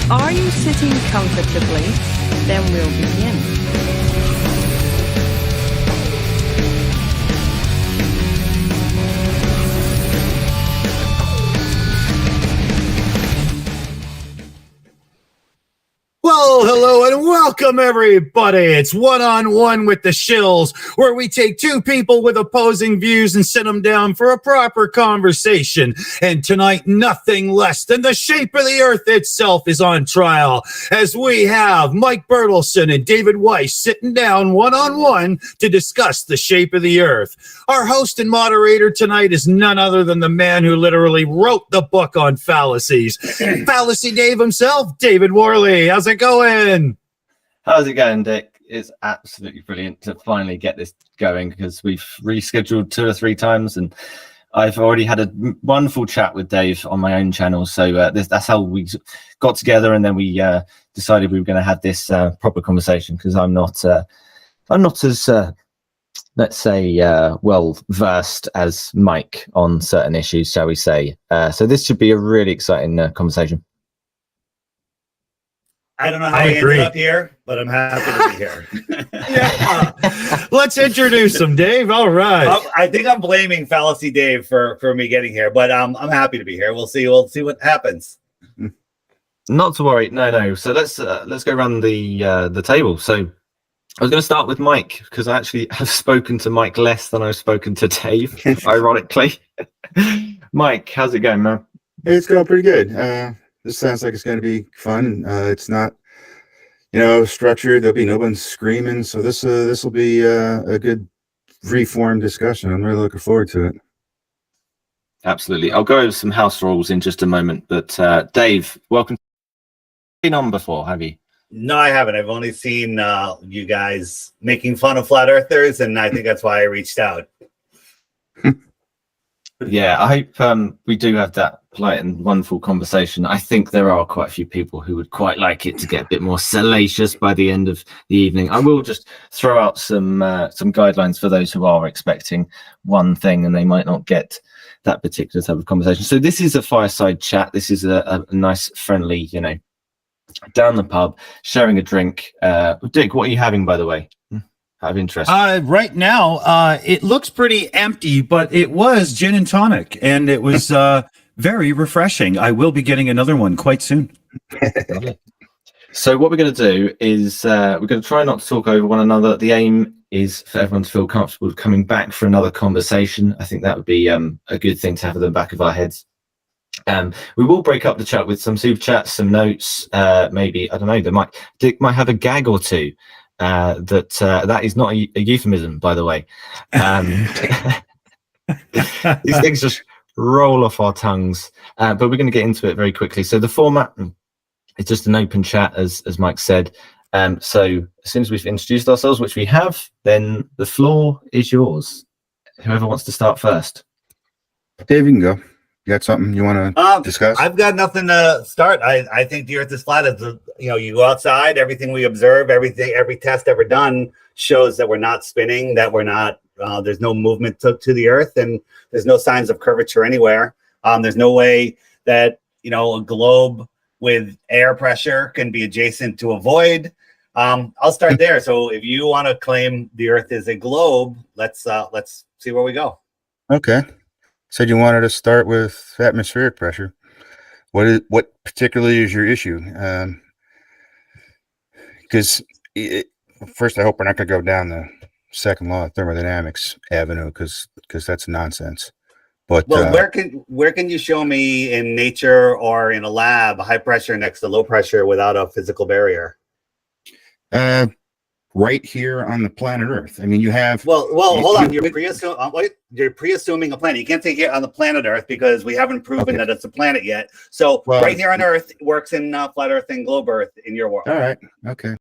Are you sitting comfortably? Then we'll begin. Well, hello and welcome, everybody. It's One-on-One with the Shills, where we take two people with opposing views and sit them down for a proper conversation. And tonight, nothing less than the shape of the Earth itself is on trial, as we have Mike Bertelson and David Weiss sitting down one-on-one to discuss the shape of the Earth. Our host and moderator tonight is none other than the man who literally wrote the book on fallacies. Fallacy Dave himself, David Worley. How's it going? How's it going, Dick? It's absolutely brilliant to finally get this going, because we've rescheduled 2 or 3 times and I've already had a wonderful chat with Dave on my own channel. So that's how we got together, and then we decided we were going to have this proper conversation, because I'm not as let's say, well versed as Mike on certain issues, shall we say. So this should be a really exciting conversation. I don't know how I I agree. ended up here, but I'm happy to be here. Yeah. Let's introduce him, Dave. All right. I think I'm blaming Fallacy Dave for me getting here, but I'm happy to be here. We'll see what happens. Not to worry. No. So let's go around the table. So I was going to start with Mike because I actually have spoken to Mike less than I've spoken to Dave, ironically. Mike, how's it going, man? It's going pretty good. This sounds like it's going to be fun. It's not, structured. There'll be no one screaming. So this will be a good free-form discussion. I'm really looking forward to it. Absolutely. I'll go over some house rules in just a moment. But Dave, welcome. Been on before, have you? No, I haven't. I've only seen you guys making fun of flat earthers, and I think that's why I reached out. Yeah, I hope we do have that polite and wonderful conversation. I think there are quite a few people who would quite like it to get a bit more salacious by the end of the evening. I will just throw out some guidelines for those who are expecting one thing and they might not get that particular type of conversation. So this is a fireside chat. This is a nice, friendly, down the pub, sharing a drink. Dick, what are you having, by the way? Out of interest. Right now, it looks pretty empty, but it was gin and tonic, and it was very refreshing. I will be getting another one quite soon. So what we're going to do is we're going to try not to talk over one another. The aim is for everyone to feel comfortable coming back for another conversation. I think that would be a good thing to have at the back of our heads. We will break up the chat with some super chats, some notes, maybe, I don't know, Dick might have a gag or two. That is not a euphemism, by the way. These things just roll off our tongues, but we're going to get into it very quickly. So the format is just an open chat, as Mike said. So as soon as we've introduced ourselves, which we have, then the floor is yours. Whoever wants to start first. Dave, you can go. You got something you want to discuss? I've got nothing to start. I think the Earth is flat. You go outside, everything we observe, every test ever done shows that we're not spinning, that we're not. There's no movement to the Earth, and there's no signs of curvature anywhere. There's no way that a globe with air pressure can be adjacent to a void. I'll start there. So if you want to claim the Earth is a globe, let's see where we go. Okay. Said you wanted to start with atmospheric pressure. What particularly is your issue? Because first, I hope we're not going to go down the second law of thermodynamics avenue, because that's nonsense. But well, where can you show me in nature or in a lab high pressure next to low pressure without a physical barrier? Right here on the planet Earth. I mean, you have. Well, hold on. You're pre-assuming a planet. You can't take it on the planet Earth because we haven't proven that it's a planet yet. So right here on Earth works in flat Earth and globe Earth in your world. All right. Okay.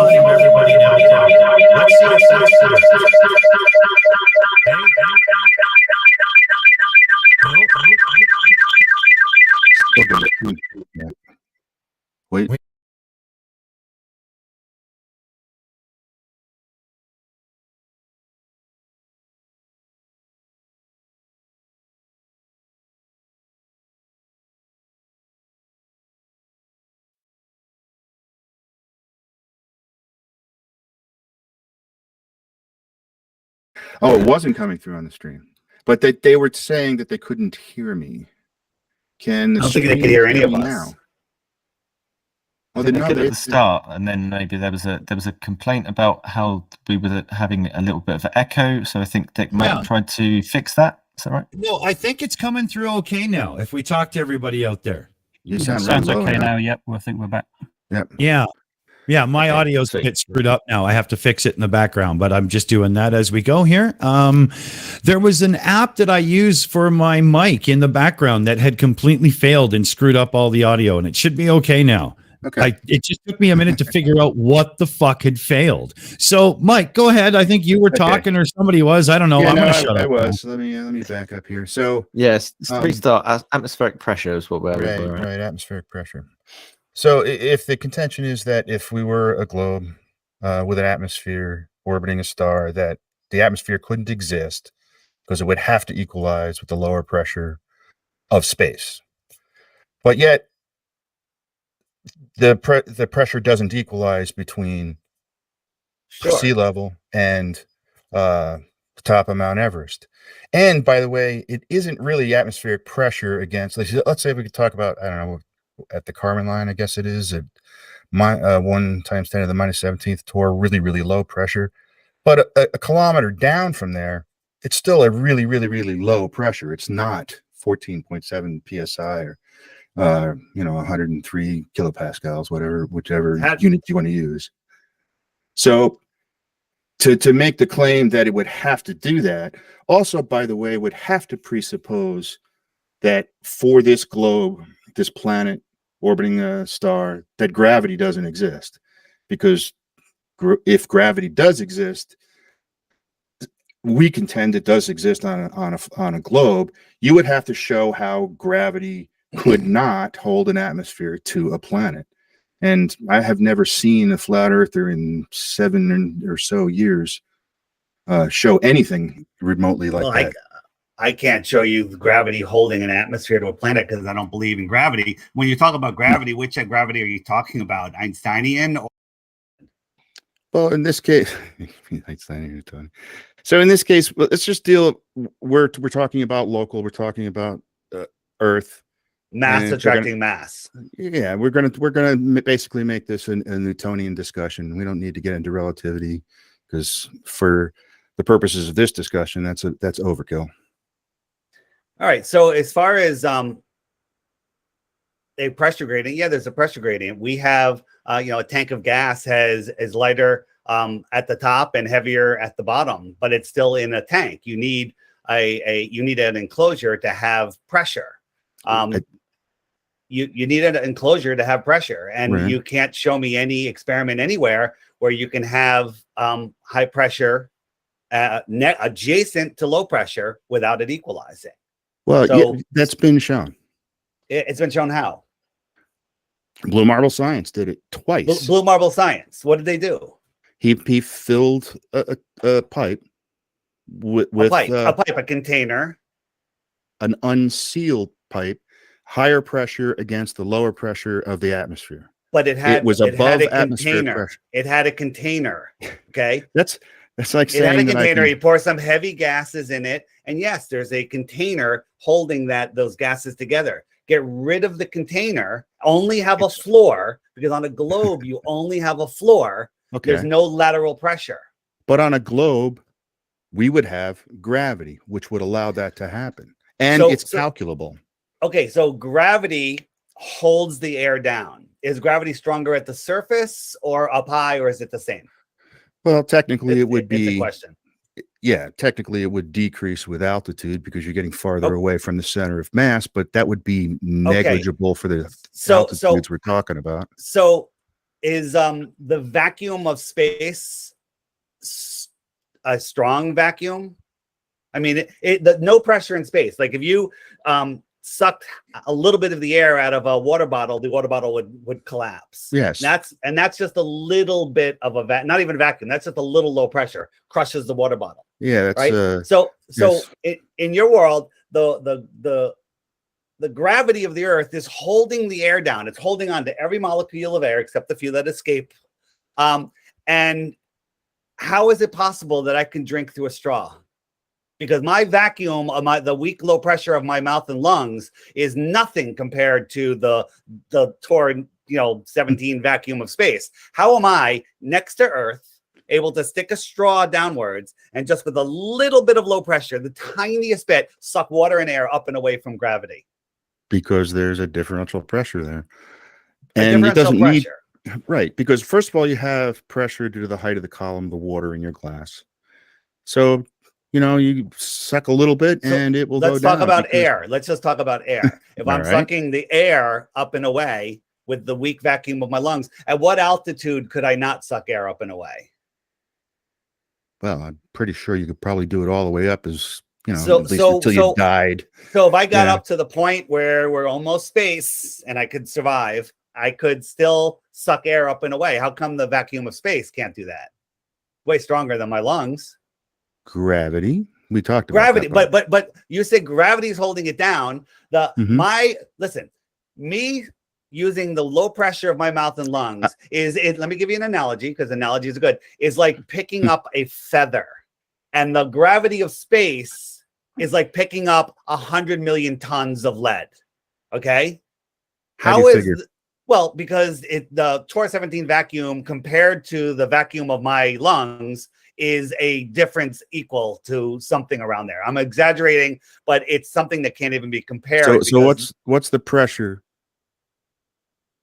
volume, everybody now. Let's see if that's true. Wait. Oh, it wasn't coming through on the stream, but they were saying that they couldn't hear me. Can the I don't think they stream could hear any of me us. now? I Oh, think they they could know at the start, and then maybe there was a complaint about how we were having a little bit of an echo. So I think Dick might have tried to fix that. Is that right? No, I think it's coming through okay now. If we talk to everybody out there. You sound Sounds really low okay now. now. Yep, I think we're back. Yep. Yeah, my Okay, audio's a sweet. bit screwed up now. I have to fix it in the background, but I'm just doing that as we go here. There was an app that I use for my mic in the background that had completely failed and screwed up all the audio, and it should be okay now. Okay. It just took me a minute to figure out what the fuck had failed. So, Mike, go ahead. I think you were talking or somebody was. I don't know. Yeah, I'm no, going to shut I up. was. Let me back up here. So Yes, Um, restart. Atmospheric pressure is what we're right, atmospheric pressure. So if the contention is that if we were a globe with an atmosphere orbiting a star, that the atmosphere couldn't exist because it would have to equalize with the lower pressure of space, but yet the pressure doesn't equalize between sea level and the top of Mount Everest. And by the way, it isn't really atmospheric pressure against, let's say we could talk about, I don't know, at the Kármán line, I guess it is, at 1 times 10 to the minus 17th torr, really, really low pressure. But a kilometer down from there, it's still a really, really, really low pressure. It's not 14.7 psi or 103 kilopascals, whichever unit you want to use. So to make the claim that it would have to do that, also, by the way, would have to presuppose that for this globe, this planet orbiting a star, that gravity doesn't exist. Because if gravity does exist, we contend it does exist on a globe. You would have to show how gravity could not hold an atmosphere to a planet. And I have never seen a flat earther in 7 or so years show anything remotely like that. I can't show you gravity holding an atmosphere to a planet because I don't believe in gravity. When you talk about gravity, which gravity are you talking about? Einsteinian? Well, in this case, Einsteinian, Tony. So in this case, let's just deal. We're talking about local. We're talking about Earth. Mass attracting mass. Yeah, we're gonna basically make this a Newtonian discussion. We don't need to get into relativity because for the purposes of this discussion, that's overkill. All right. So as far as a pressure gradient, yeah, there's a pressure gradient. We have a tank of gas is lighter at the top and heavier at the bottom, but it's still in a tank. You need an enclosure to have pressure. You need an enclosure to have pressure, and right. You can't show me any experiment anywhere where you can have high pressure adjacent to low pressure without it equalizing. Well, so, yeah, that's been shown. It's been shown how. Blue Marble Science did it twice. Blue Marble Science. What did they do? He filled a pipe with a container, an unsealed pipe, higher pressure against the lower pressure of the atmosphere. But it was above atmospheric pressure. It had a container. Okay, that's like saying it had a that container. You pour some heavy gases in it, and yes, there's a container holding those gases together. Get rid of the container. Only have a floor, because on a globe you only have a floor. Okay. There's no lateral pressure. But on a globe, we would have gravity, which would allow that to happen, and it's calculable. Okay, so gravity holds the air down. Is gravity stronger at the surface or up high, or is it the same? Well, technically, it would be. It's a question. Yeah, technically, it would decrease with altitude because you're getting farther away from the center of mass, but that would be negligible for the altitudes we're talking about. So the vacuum of space a strong vacuum? I mean, no pressure in space. Like if you sucked a little bit of the air out of a water bottle, the water bottle would collapse. Yes. That's just a little bit of a not even vacuum. That's just a little low pressure, crushes the water bottle. Yeah, that's right. Yes. In your world, the gravity of the Earth is holding the air down. It's holding on to every molecule of air except the few that escape. And how is it possible that I can drink through a straw? Because my vacuum of the weak low pressure of my mouth and lungs is nothing compared to the torn 17 vacuum of space. How am I next to Earth able to stick a straw downwards and just with a little bit of low pressure, the tiniest bit, suck water and air up and away from gravity? Because there's a differential pressure there, and it doesn't need right. Because first of all, you have pressure due to the height of the column, the water in your glass. So you suck a little bit and it will go down. Let's talk about air. Let's just talk about air. If I'm right. sucking the air up and away with the weak vacuum of my lungs, at what altitude could I not suck air up and away? Well, I'm pretty sure you could probably do it all the way up as, at least until you died. So if I got up to the point where we're almost space and I could survive, I could still suck air up and away. How come the vacuum of space can't do that? Way stronger than my lungs. Gravity. We talked about gravity, that, but you said gravity is holding it down. Me using the low pressure of my mouth and lungs let me give you an analogy, because analogies are good, is like picking up a feather, and the gravity of space is like picking up 100 million tons of lead. Okay. Well, because the Tor 17 vacuum compared to the vacuum of my lungs is a difference equal to something around there. I'm exaggerating, but it's something that can't even be compared. So what's the pressure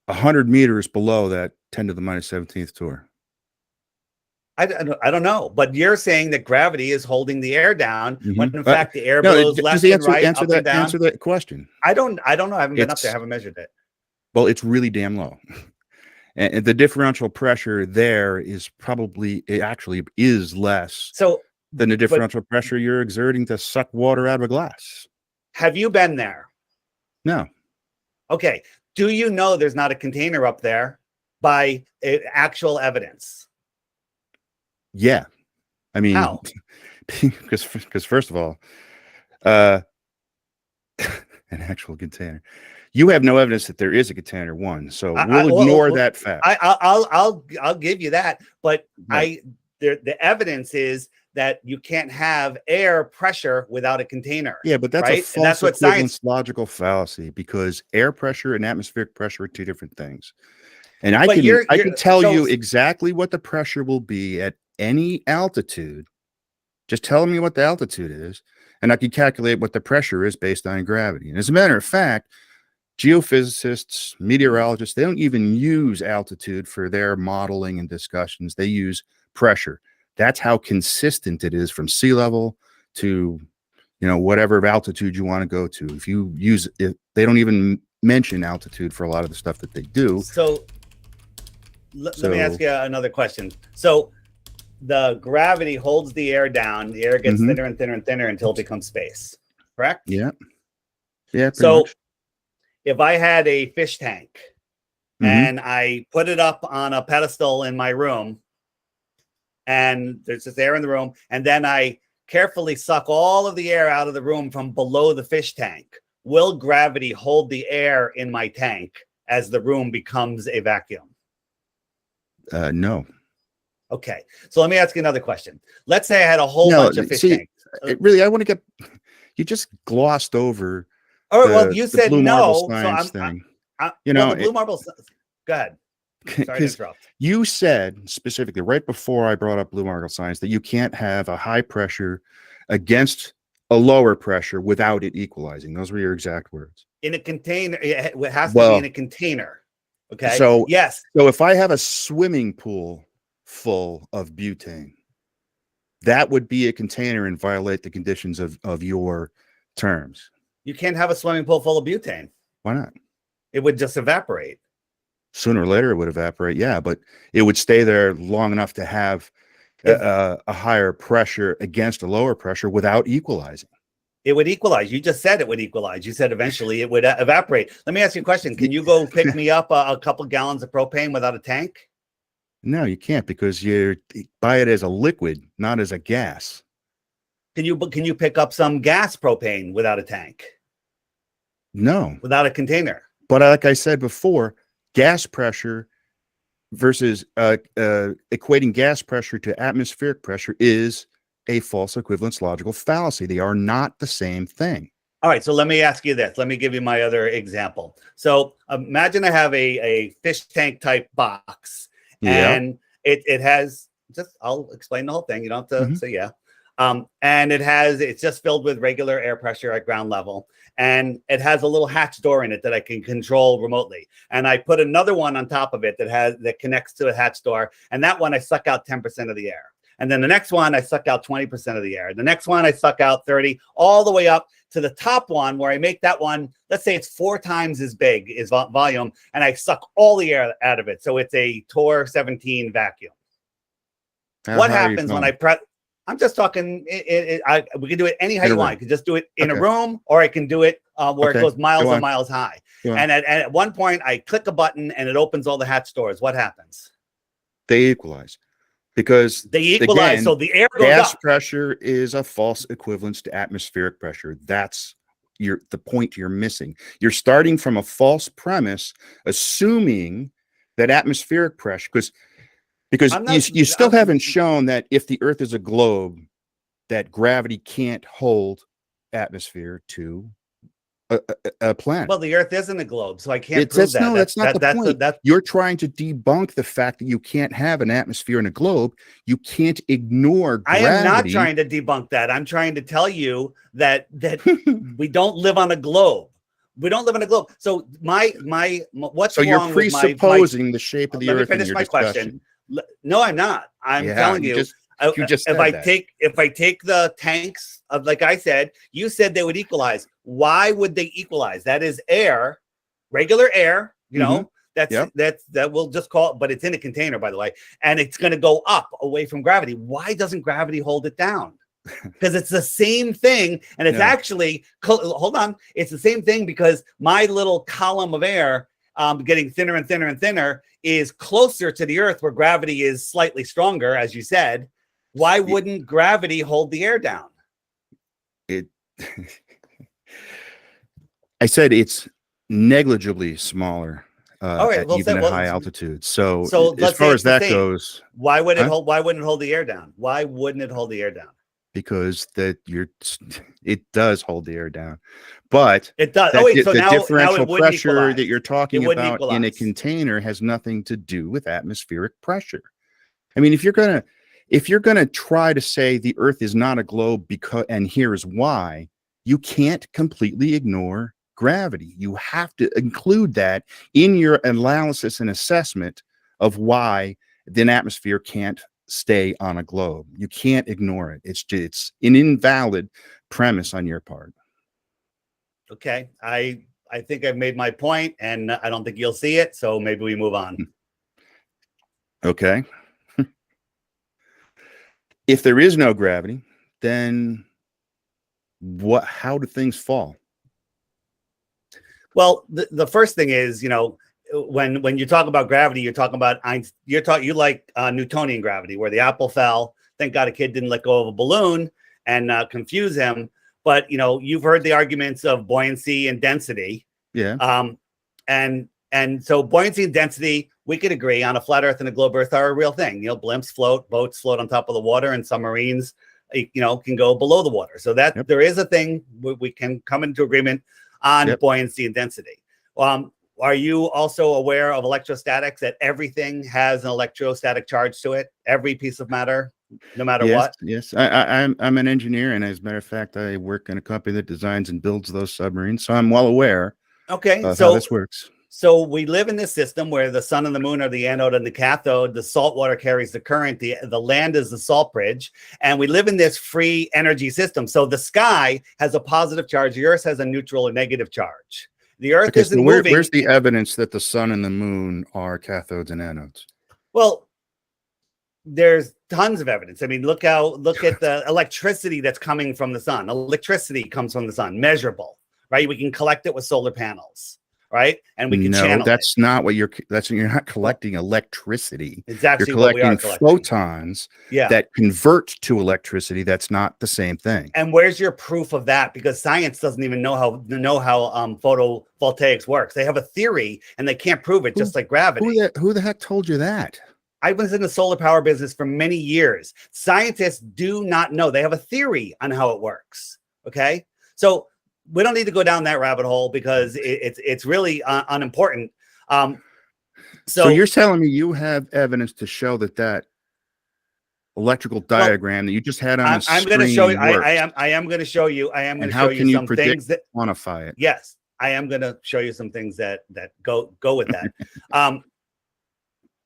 100 meters below that 10 to the minus 17th Tor? I don't know, but you're saying that gravity is holding the air down when in fact the air blows left and right, up and down. Answer that question. I don't know. I haven't been up there. I haven't measured it. Well, it's really damn low. And the differential pressure there is actually less than the differential pressure you're exerting to suck water out of a glass. Have you been there? No. Okay. Do you know there's not a container up there by actual evidence? Yeah. I mean, how? Because first of all, an actual container. You have no evidence that there is a container one, so we'll ignore that fact. I'll give you that, but right. The evidence is that you can't have air pressure without a container. Yeah, but that's right? a false equivalence logical fallacy, because air pressure and atmospheric pressure are two different things. And I can tell you exactly what the pressure will be at any altitude. Just tell me what the altitude is, and I can calculate what the pressure is based on gravity. And as a matter of fact, geophysicists, meteorologists, they don't even use altitude for their modeling and discussions. They use pressure. That's how consistent it is from sea level to, whatever altitude you want to go to. If you use it, they don't even mention altitude for a lot of the stuff that they do. So let me ask you another question. So the gravity holds the air down. The air gets thinner and thinner and thinner until it becomes space. Correct? Yeah. Yeah. So if I had a fish tank and I put it up on a pedestal in my room, and there's this air in the room, and then I carefully suck all of the air out of the room from below the fish tank, will gravity hold the air in my tank as the room becomes a vacuum? No. Okay. So let me ask you another question. Let's say I had a whole bunch of fish tanks. Really, I want to get, you just glossed over. All right, well, you said no. Thing. The blue marble. Go ahead. Sorry to interrupt. You said specifically right before I brought up blue marble science that you can't have a high pressure against a lower pressure without it equalizing. Those were your exact words. In a container, it has to be in a container. Okay. So yes. So if I have a swimming pool full of butane, that would be a container and violate the conditions of your terms. You can't have a swimming pool full of butane. Why not? It would just evaporate. Sooner or later it would evaporate. Yeah, but it would stay there long enough to have a higher pressure against a lower pressure without equalizing. It would equalize. You just said it would equalize. You said eventually it would evaporate. Let me ask you a question. Can you go pick me up a couple gallons of propane without a tank? No, you can't, because you buy it as a liquid, not as a gas. Can you pick up some gas propane without a tank? No. Without a container? But like I said before, gas pressure versus equating gas pressure to atmospheric pressure is a false equivalence logical fallacy. They are not the same thing. All right, so let me ask you this. Let me give you my other example. So imagine I have a fish tank type box, and it has I'll explain the whole thing. You don't have to say yeah. And it's just filled with regular air pressure at ground level. And it has a little hatch door in it that I can control remotely. And I put another one on top of it that connects to a hatch door. And that one, I suck out 10% of the air. And then the next one, I suck out 20% of the air. The next one, I suck out 30, all the way up to the top one, where I make that one, let's say it's 4 times as big as volume, and I suck all the air out of it. So it's a TOR 17 vacuum. What happens when I press? I'm just talking. We can do it any height you want. I can just do it in a room, or I can do it where it goes miles and miles high. And at one point, I click a button and it opens all the hatch doors. What happens? They equalize, because they equalize. Again, so the air goes gas up. pressure is a false equivalence to atmospheric pressure. That's the point you're missing. You're starting from a false premise, assuming that atmospheric pressure, because you still haven't shown that if the Earth is a globe, that gravity can't hold atmosphere to a planet. Well, the Earth isn't a globe, so I can't prove that. No, that's not the point. You're trying to debunk the fact that you can't have an atmosphere in a globe. You can't ignore gravity. I am not trying to debunk that. I'm trying to tell you that we don't live on a globe. We don't live on a globe. So what's so wrong you're presupposing the shape of the Earth in your discussion. No, I'm not. I'm telling you. If I take the tanks of, like I said, you said they would equalize. Why would they equalize? That is air, regular air. You know, that we'll just call it, but it's in a container, by the way, and it's going to go up away from gravity. Why doesn't gravity hold it down? Because it's the same thing, and it's actually hold on. It's the same thing because my little column of air, getting thinner and thinner and thinner, is closer to the Earth, where gravity is slightly stronger, as you said. Why wouldn't gravity hold the air down? I said it's negligibly smaller at high altitude. So as far as that goes, why would it hold? Why wouldn't it hold the air down? Why wouldn't it hold the air down? Because it does hold the air down, but it does. The differential pressure that you're talking about in a container has nothing to do with atmospheric pressure. I mean, if you're gonna try to say the Earth is not a globe and here's why, you can't completely ignore gravity. You have to include that in your analysis and assessment of why the atmosphere can't stay on a globe. You can't ignore it. It's an invalid premise on your part. Okay, I think I've made my point, and I don't think you'll see it, so maybe we move on. Okay. If there is no gravity, then how do things fall? Well, the first thing is, when you talk about gravity, you're talking about you like Newtonian gravity, where the apple fell. Thank God a kid didn't let go of a balloon and confuse him. But you've heard the arguments of buoyancy and density. Yeah. And so buoyancy and density, we could agree on a flat Earth and a globe Earth are a real thing. Blimps float, boats float on top of the water, and submarines, can go below the water. So that there is a thing we can come into agreement on buoyancy and density. Are you also aware of electrostatics, that everything has an electrostatic charge to it? Every piece of matter, no matter what? Yes. I'm an engineer, and as a matter of fact, I work in a company that designs and builds those submarines, so I'm well aware of how this works. So we live in this system where the sun and the moon are the anode and the cathode. The salt water carries the current. The land is the salt bridge. And we live in this free energy system. So the sky has a positive charge. The Earth has a neutral or negative charge. The Earth Okay, isn't so moving. where's the evidence that the sun and the moon are cathodes and anodes? Well, there's tons of evidence. I mean, look at the electricity that's coming from the sun. Electricity comes from the sun, measurable, right? We can collect it with solar panels, right? And we can channel that's it. not what you're not collecting electricity. It's actually you're what we are collecting collecting. photons that convert to electricity. That's not the same thing. And where's your proof of that? Because science doesn't even know how photovoltaics works. They have a theory and they can't prove it, just like gravity. Who the heck told you that? I was in the solar power business for many years. Scientists do not know. They have a theory on how it works. Okay. So we don't need to go down that rabbit hole because it's really unimportant. So you're telling me you have evidence to show that electrical diagram that you just had on I'm going to show you. I am going to show you. I am going to show you some things that quantify it. Yes, I am going to show you some things that go with that.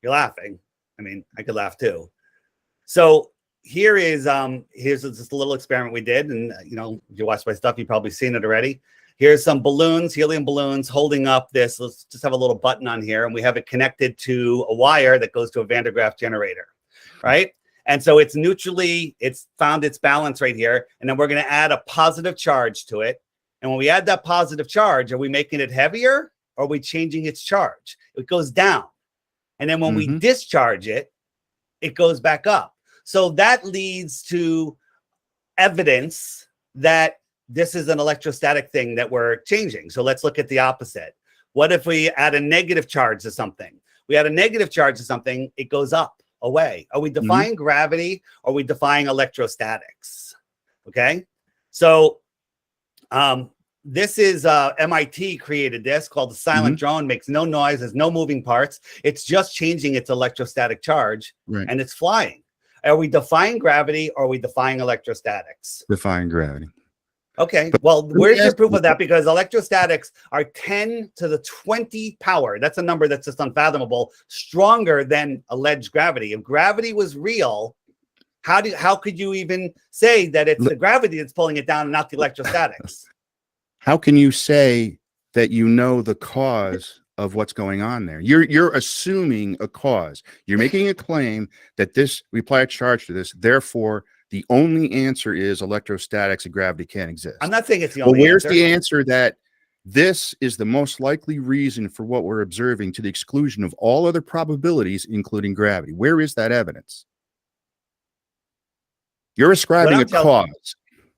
You're laughing. I mean, I could laugh too. So here's just a little experiment we did, and if you watch my stuff, you've probably seen it already. Here's some balloons, helium balloons, holding up this. Let's just have a little button on here, and we have it connected to a wire that goes to a Van de Graaff generator, right? And so it's found its balance right here, and then we're going to add a positive charge to it. And when we add that positive charge, are we making it heavier, or are we changing its charge? It goes down. And then when we discharge it, it goes back up. So that leads to evidence that this is an electrostatic thing that we're changing. So let's look at the opposite. What if we add a negative charge to something? We add a negative charge to something, it goes up, away. Are we defying gravity, or are we defying electrostatics? Okay. So this is MIT created this, called the silent drone, makes no noise, has no moving parts. It's just changing its electrostatic charge, and it's flying. Are we defying gravity, or are we defying electrostatics? Defying gravity. Okay, well, where's your proof of that? Because electrostatics are 10 to the 20 power. That's a number that's just unfathomable, stronger than alleged gravity. If gravity was real, how could you even say that it's the gravity that's pulling it down and not the electrostatics? How can you say that you know the cause of what's going on there? You're assuming a cause. You're making a claim that we apply a charge to this, therefore the only answer is electrostatics and gravity can't exist. I'm not saying it's the only where's answer. The answer that this is the most likely reason for what we're observing, to the exclusion of all other probabilities, including gravity? Where is that evidence? You're ascribing a cause.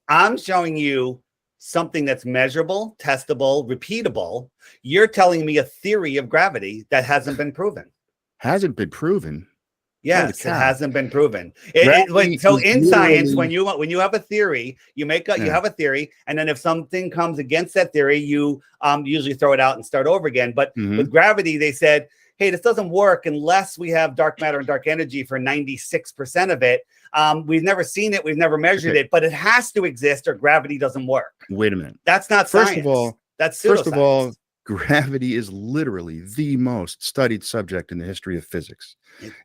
I'm showing you something that's measurable, testable, repeatable. You're telling me a theory of gravity that hasn't been proven. Hasn't been proven? Yes, it hasn't been proven. So in science, when you have a theory, you have a theory, and then if something comes against that theory, you usually throw it out and start over again. But with gravity, they said, hey, this doesn't work unless we have dark matter and dark energy for 96% of it. We've never seen it. We've never measured it, but it has to exist or gravity doesn't work. Wait a minute. That's not First science. of all, that's pseudoscience. First of all, gravity is literally the most studied subject in the history of physics.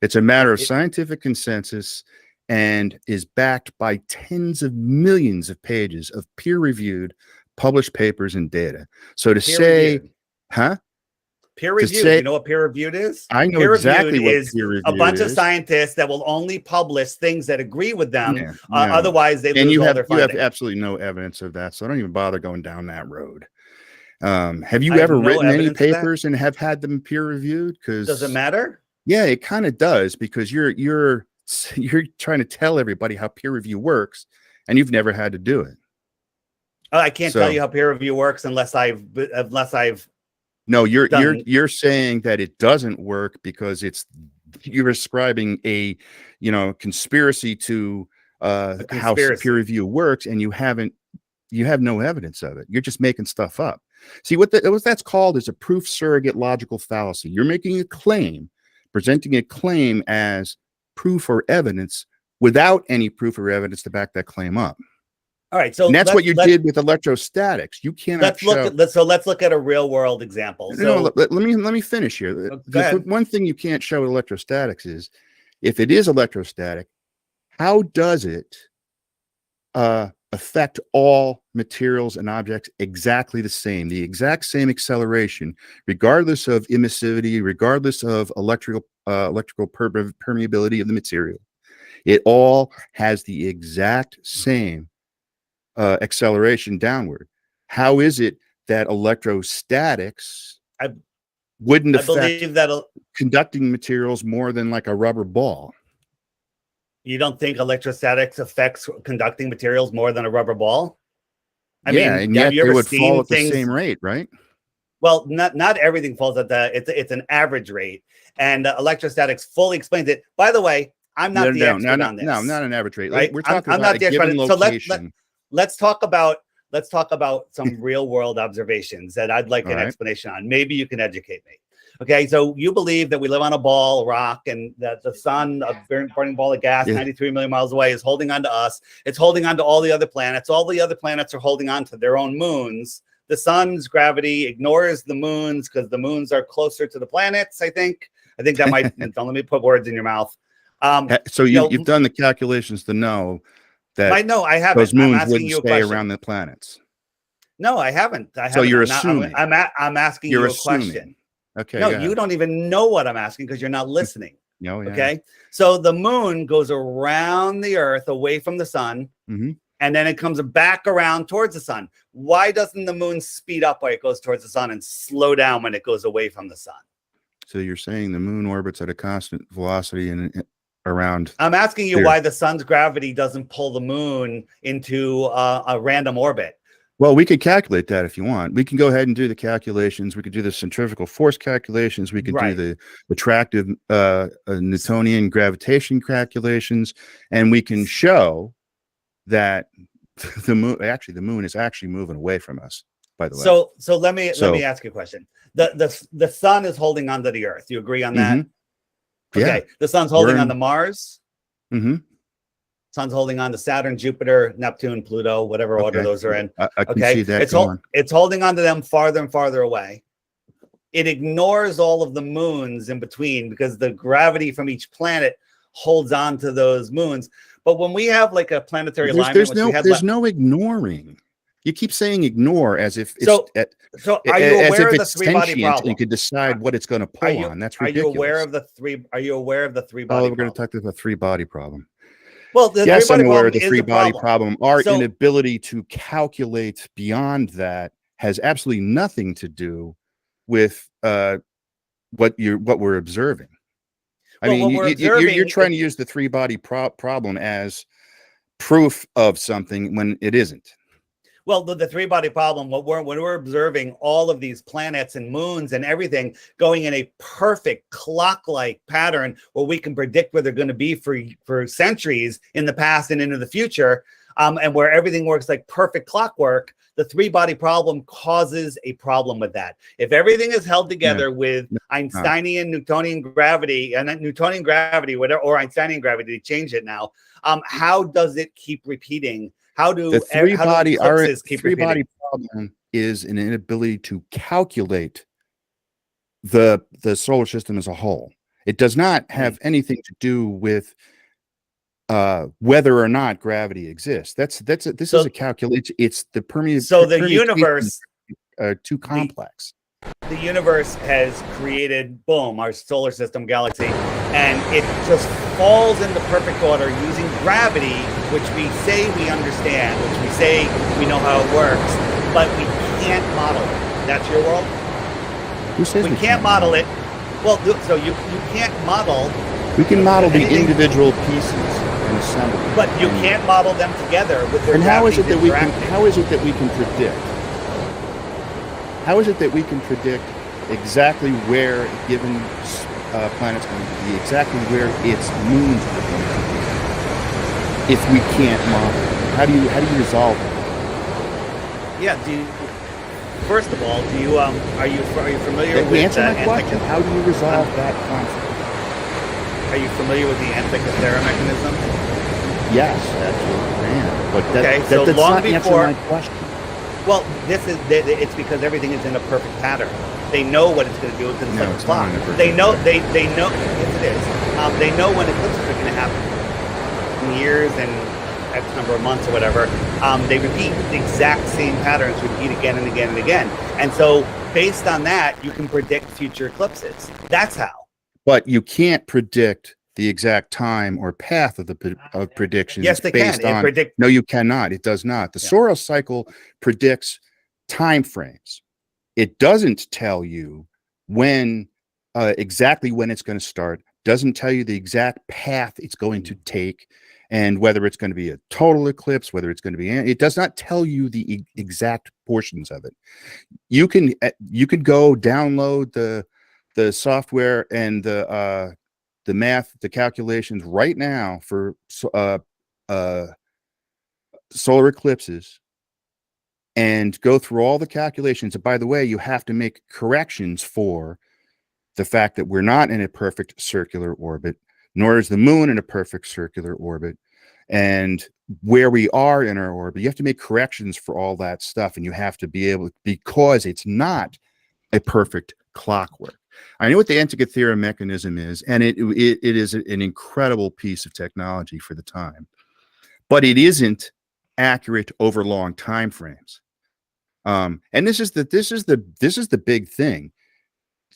It's a matter of scientific consensus and is backed by tens of millions of pages of peer-reviewed, published papers and data. So to say, peer-reviewed, you know what peer-reviewed is? I know exactly what peer-reviewed is. A bunch of scientists that will only publish things that agree with them. Otherwise, they lose all their funding. You have absolutely no evidence of that, so don't even bother going down that road. Have you ever written any papers and have had them peer-reviewed? Because does it matter? Yeah, it kind of does, because you're trying to tell everybody how peer review works, and you've never had to do it. I can't tell you how peer review works unless I've. No, you're saying that it doesn't work because you're ascribing a conspiracy to how peer review works, and you have no evidence of it. You're just making stuff up. See, what that's called is a proof surrogate logical fallacy. You're making a claim, presenting a claim as proof or evidence without any proof or evidence to back that claim up. All right, so and that's what you did with electrostatics. You cannot let's look at a real world example. So let me finish here. One thing you can't show with electrostatics is, if it is electrostatic, how does it affect all materials and objects exactly the same, the exact same acceleration, regardless of emissivity, regardless of electrical permeability of the material. It all has the exact same acceleration downward. How is it that electrostatics wouldn't affect believe that conducting materials more than like a rubber ball? You don't think electrostatics affects conducting materials more than a rubber ball? I mean, and yet they would fall at the same rate, right? Well, not everything falls at it's an average rate, and electrostatics fully explains it. By the way, I'm not the expert on this. No, not an average rate. Right? We're talking I'm about not the a given expert. location. So let's talk about some real world observations that I'd like an explanation on. Maybe you can educate me. Okay, so you believe that we live on a ball, rock, and that the sun, a burning ball of gas, 93 million miles away, is holding on to us. It's holding on to all the other planets. All the other planets are holding on to their own moons. The sun's gravity ignores the moons because the moons are closer to the planets, I think that might, don't let me put words in your mouth. So you've done the calculations to know that I haven't. Those moons wouldn't stay around the planets. No, I haven't. So you're assuming. I'm asking you a question. Okay. No, you don't even know what I'm asking because you're not listening. No, yeah. Okay. So the moon goes around the Earth away from the sun, and then it comes back around towards the sun. Why doesn't the moon speed up when it goes towards the sun and slow down when it goes away from the sun? So you're saying the moon orbits at a constant velocity and around. I'm asking you why the sun's gravity doesn't pull the moon into a random orbit. Well, we could calculate that if you want. We can go ahead and do the calculations. We could do the centrifugal force calculations. We could do the attractive Newtonian gravitation calculations, and we can show that the moon is actually moving away from us. By the way, so let me ask you a question. The sun is holding on to the Earth. You agree on that? Okay. Yeah. The sun's holding on to Mars. Sun's holding on to Saturn, Jupiter, Neptune, Pluto, whatever order those are in. I can see that. It's holding on to them farther and farther away. It ignores all of the moons in between because the gravity from each planet holds on to those moons. But when we have like a planetary alignment, there's no ignoring. You keep saying ignore as if it's are you aware of the three-body problem? And could decide what it's going to pull on. That's ridiculous. Are you aware of the three-body? We're going to talk about the three-body problem. Well, yes, I'm aware of the three-body problem. Our inability to calculate beyond that has absolutely nothing to do with what we're observing. I mean, you're trying to use the three-body problem as proof of something when it isn't. Well, the three-body problem, when we're observing all of these planets and moons and everything going in a perfect clock-like pattern where we can predict where they're going to be for centuries in the past and into the future, and where everything works like perfect clockwork, the three-body problem causes a problem with that. If everything is held together with Einsteinian, Newtonian gravity, and Newtonian gravity, whatever, or Einsteinian gravity, they change it now, how does it keep repeating? How do the three-body problem is an inability to calculate the solar system as a whole. It does not have anything to do with whether or not gravity exists. This is a calculation. It's the permeability. So the universe too complex. The universe has created, boom, our solar system galaxy, and it just falls into perfect order using gravity, which we say we understand, which we say we know how it works, but we can't model it. That's your world? Who says we can't model it? Well, so you can't model. We can model the individual pieces and assemble them. But you can't model them together with their And how is it that we can predict? How is it that we can predict exactly where a given planet's going to be, exactly where its moons are going to be, if we can't model it? How do you resolve that? Yeah. First of all, are you familiar with answer my question? How do you resolve that conflict? Are you familiar with the Antikythera mechanism? Yes, absolutely. But that so does long not before answer my question. Well, it's because everything is in a perfect pattern. They know what it's going to do because it's like a clock. They know. Yes, it is. They know when eclipses are going to happen in years and X number of months or whatever, they repeat the exact same patterns, repeat again and again and again. And so based on that, you can predict future eclipses. That's how. But you can't predict the exact time or path of the of predictions. Yes, they based can. on, no, you cannot. It does not. The Soros cycle predicts time frames. It doesn't tell you when exactly when it's going to start. Doesn't tell you the exact path it's going to take, and whether it's going to be a total eclipse, whether it's going to be. It does not tell you the exact portions of it. You can go download the software and the math, the calculations right now for solar eclipses, and go through all the calculations. And by the way, you have to make corrections for the fact that we're not in a perfect circular orbit, nor is the moon in a perfect circular orbit. And where we are in our orbit, you have to make corrections for all that stuff. And you have to be able, because it's not a perfect clockwork. I know what the Antikythera mechanism is, and it is an incredible piece of technology for the time, but it isn't accurate over long time frames. And this is the big thing.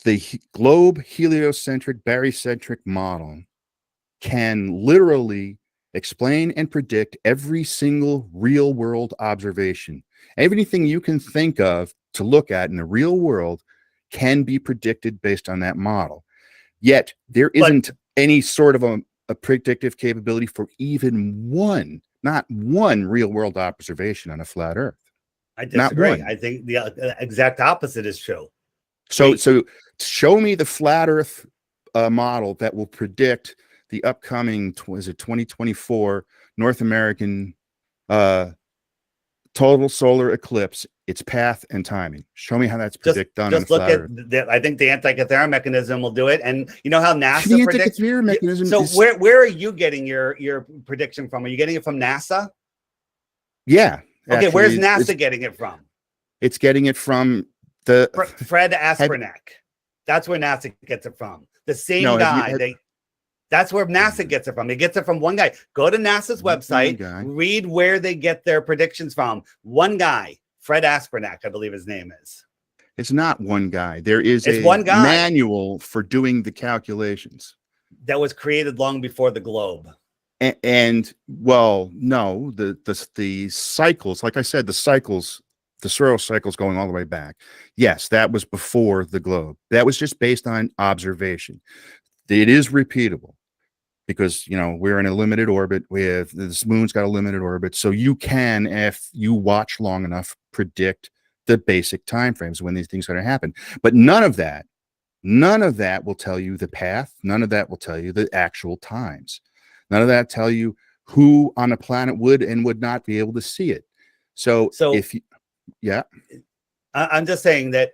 The globe heliocentric barycentric model can literally explain and predict every single real world observation. Everything you can think of to look at in the real world can be predicted based on that model. Yet there isn't any sort of a predictive capability for even not one real world observation on a flat Earth. I disagree. I think the exact opposite is true. So show me the flat Earth model that will predict the upcoming 2024 North American total solar eclipse, its path and timing. Show me how that's done. Just look at I think the Antikythera mechanism will do it. And you know how NASA predicts? The Antikythera mechanism. So where are you getting your prediction from? Are you getting it from NASA? Yeah. Okay, actually, where's NASA getting it from? It's getting it from the Fred Aspernak. That's where NASA gets it from. The same guy. That's where NASA gets it from. It gets it from one guy. Go to NASA's website, read where they get their predictions from. One guy, Fred Aspernak, I believe his name is. It's not one guy. There is one manual for doing the calculations that was created long before the globe. And well, no, the cycles, like I said, the Soros cycles going all the way back. Yes, that was before the globe. That was just based on observation. It is repeatable because, we're in a limited orbit. This moon's got a limited orbit. So you can, if you watch long enough, predict the basic timeframes when these things are going to happen. But none of that will tell you the path. None of that will tell you the actual times. None of that tell you who on a planet would and would not be able to see it. So if you, I'm just saying that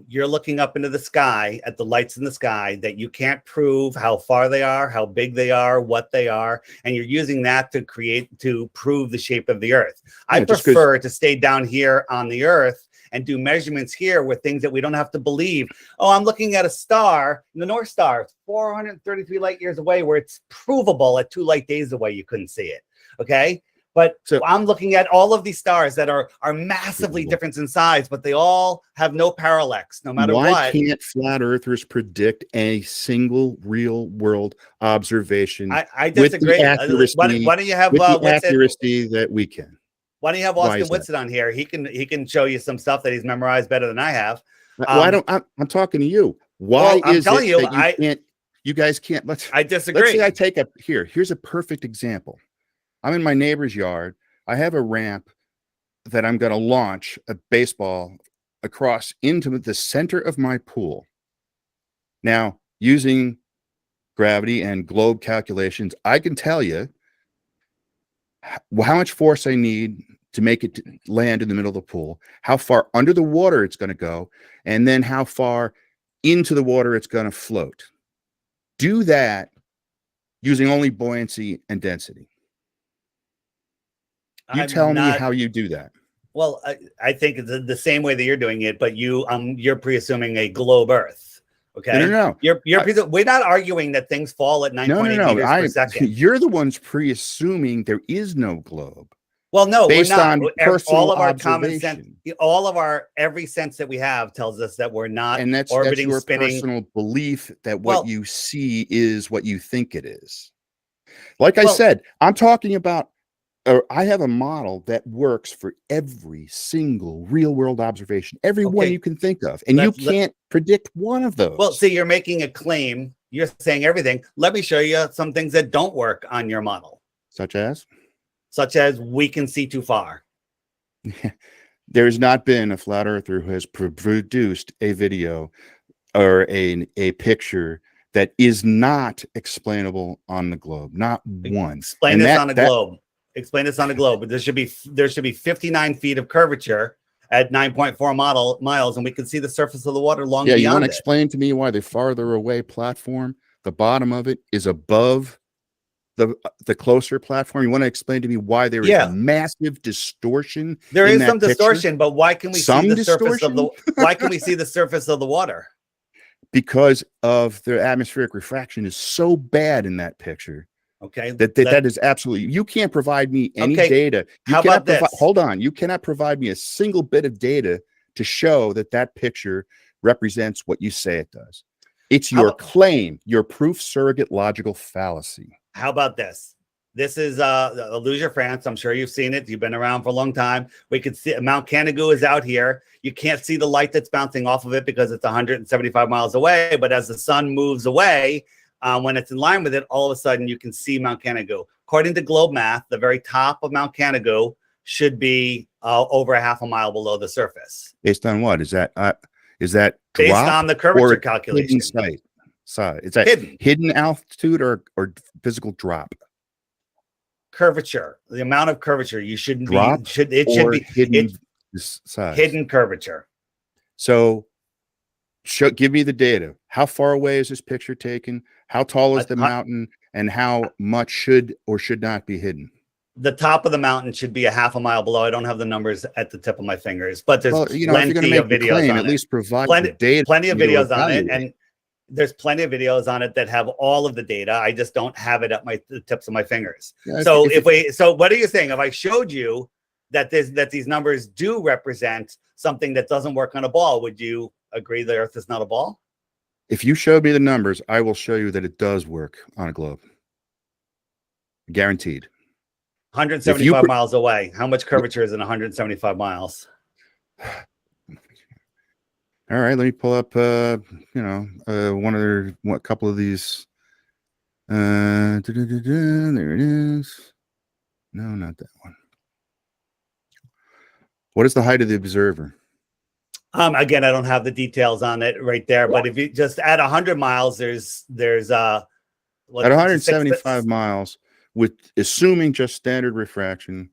you're looking up into the sky at the lights in the sky that you can't prove how far they are, how big they are, what they are, and you're using that to prove the shape of the Earth. I prefer to stay down here on the Earth and do measurements here with things that we don't have to believe. Oh, I'm looking at a star, the North Star, 433 light years away, where it's provable at 2 light days away you couldn't see it. Okay. But I'm looking at all of these stars that are massively different in size, but they all have no parallax, no matter what. Why can't flat earthers predict a single real world observation? I disagree. With the accuracy, why don't you have accuracy that we can? Why don't you have Austin Whitsitt on here? He can show you some stuff that he's memorized better than I have. I'm talking to you. Why is it that you guys can't? I disagree. Let's say here's a perfect example. I'm in my neighbor's yard. I have a ramp that I'm going to launch a baseball across into the center of my pool. Now, using gravity and globe calculations, I can tell you how much force I need to make it land in the middle of the pool, how far under the water it's going to go, and then how far into the water it's going to float. Do that using only buoyancy and density. Tell me how you do that. Well, I think the same way that you're doing it, but you're pre-assuming a globe Earth. Okay. No. We're not arguing that things fall at 9.8 meters per second. You're the ones pre-assuming there is no globe. Well, no, based we're not. on personal all of our observation. common sense, all of our every sense that we have tells us that we're not and that's your spinning. Personal belief that what you see is what you think it is. Like I said, I'm talking about. I have a model that works for every single real world observation, every one you can think of, and you can't predict one of those. Well, see, you're making a claim. You're saying everything. Let me show you some things that don't work on your model, such as we can see too far. There's not been a flat earther who has produced a video or a picture that is not explainable on the globe. Not one. Explain this on a globe. Explain this on a globe. There should be 59 feet of curvature at 9.4 miles, and we can see the surface of the water long beyond it. You want to explain to me why the farther away platform, the bottom of it is above the closer platform? You want to explain to me why there is a massive distortion? There is some distortion, but why can we see the surface of the why can we see the surface of the water? Because of the atmospheric refraction is so bad in that picture. Okay. That is absolutely, you can't provide me any data. How about this? Hold on. You cannot provide me a single bit of data to show that picture represents what you say it does. It's your claim, your proof surrogate logical fallacy. How about this? This is Illusion France. I'm sure you've seen it. You've been around for a long time. We could see Mount Canigou is out here. You can't see the light that's bouncing off of it because it's 175 miles away. But as the sun moves away, when it's in line with it, all of a sudden you can see Mount Canigou. According to Globe Math, the very top of Mount Canigou should be over a half a mile below the surface. Based on what? Is that based on the curvature calculation? Side. Is that hidden altitude or physical drop? Curvature. The amount of curvature you shouldn't drop be. Should be hidden size. Hidden curvature. So, give me the data. How far away is this picture taken? How tall is the mountain? And how much should or should not be hidden? The top of the mountain should be a half a mile below. I don't have the numbers at the tip of my fingers, but there's plenty of videos on it. At least provide plenty of videos on it, and there's plenty of videos on it that have all of the data. I just don't have it at the tips of my fingers. Yeah, so what are you saying? If I showed you that these numbers do represent something that doesn't work on a ball, would you agree the Earth is not a ball? If you show me the numbers, I will show you that it does work on a globe. Guaranteed. 175 miles away. How much curvature is in 175 miles? All right, let me pull up a couple of these. There it is. No, not that one. What is the height of the observer? Again, I don't have the details on it right there, but if you just add 100 miles, there's at 175 miles, with assuming just standard refraction,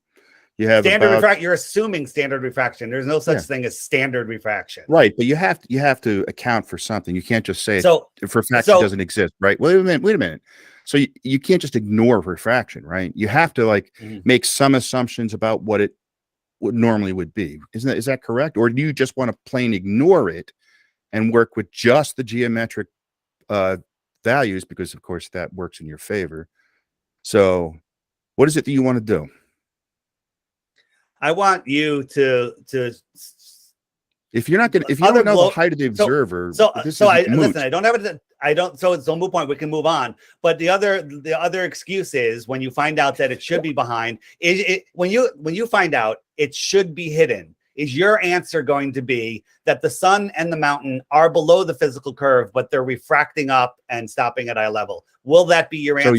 you have You're assuming standard refraction. There's no such thing as standard refraction, right? But you have to account for something. You can't just say refraction doesn't exist, right? Wait a minute. So you can't just ignore refraction, right? You have to make some assumptions about what it normally would be. Is that correct? Or do you just want to plain ignore it and work with just the geometric values, because of course that works in your favor? So what is it that you want to do? I want you to if you don't know the height of the observer, listen, I don't have it. So it's a moot point. We can move on. But the other excuse is when you find out that it should be behind, when you find out it should be hidden, is your answer going to be that the sun and the mountain are below the physical curve, but they're refracting up and stopping at eye level? Will that be your answer?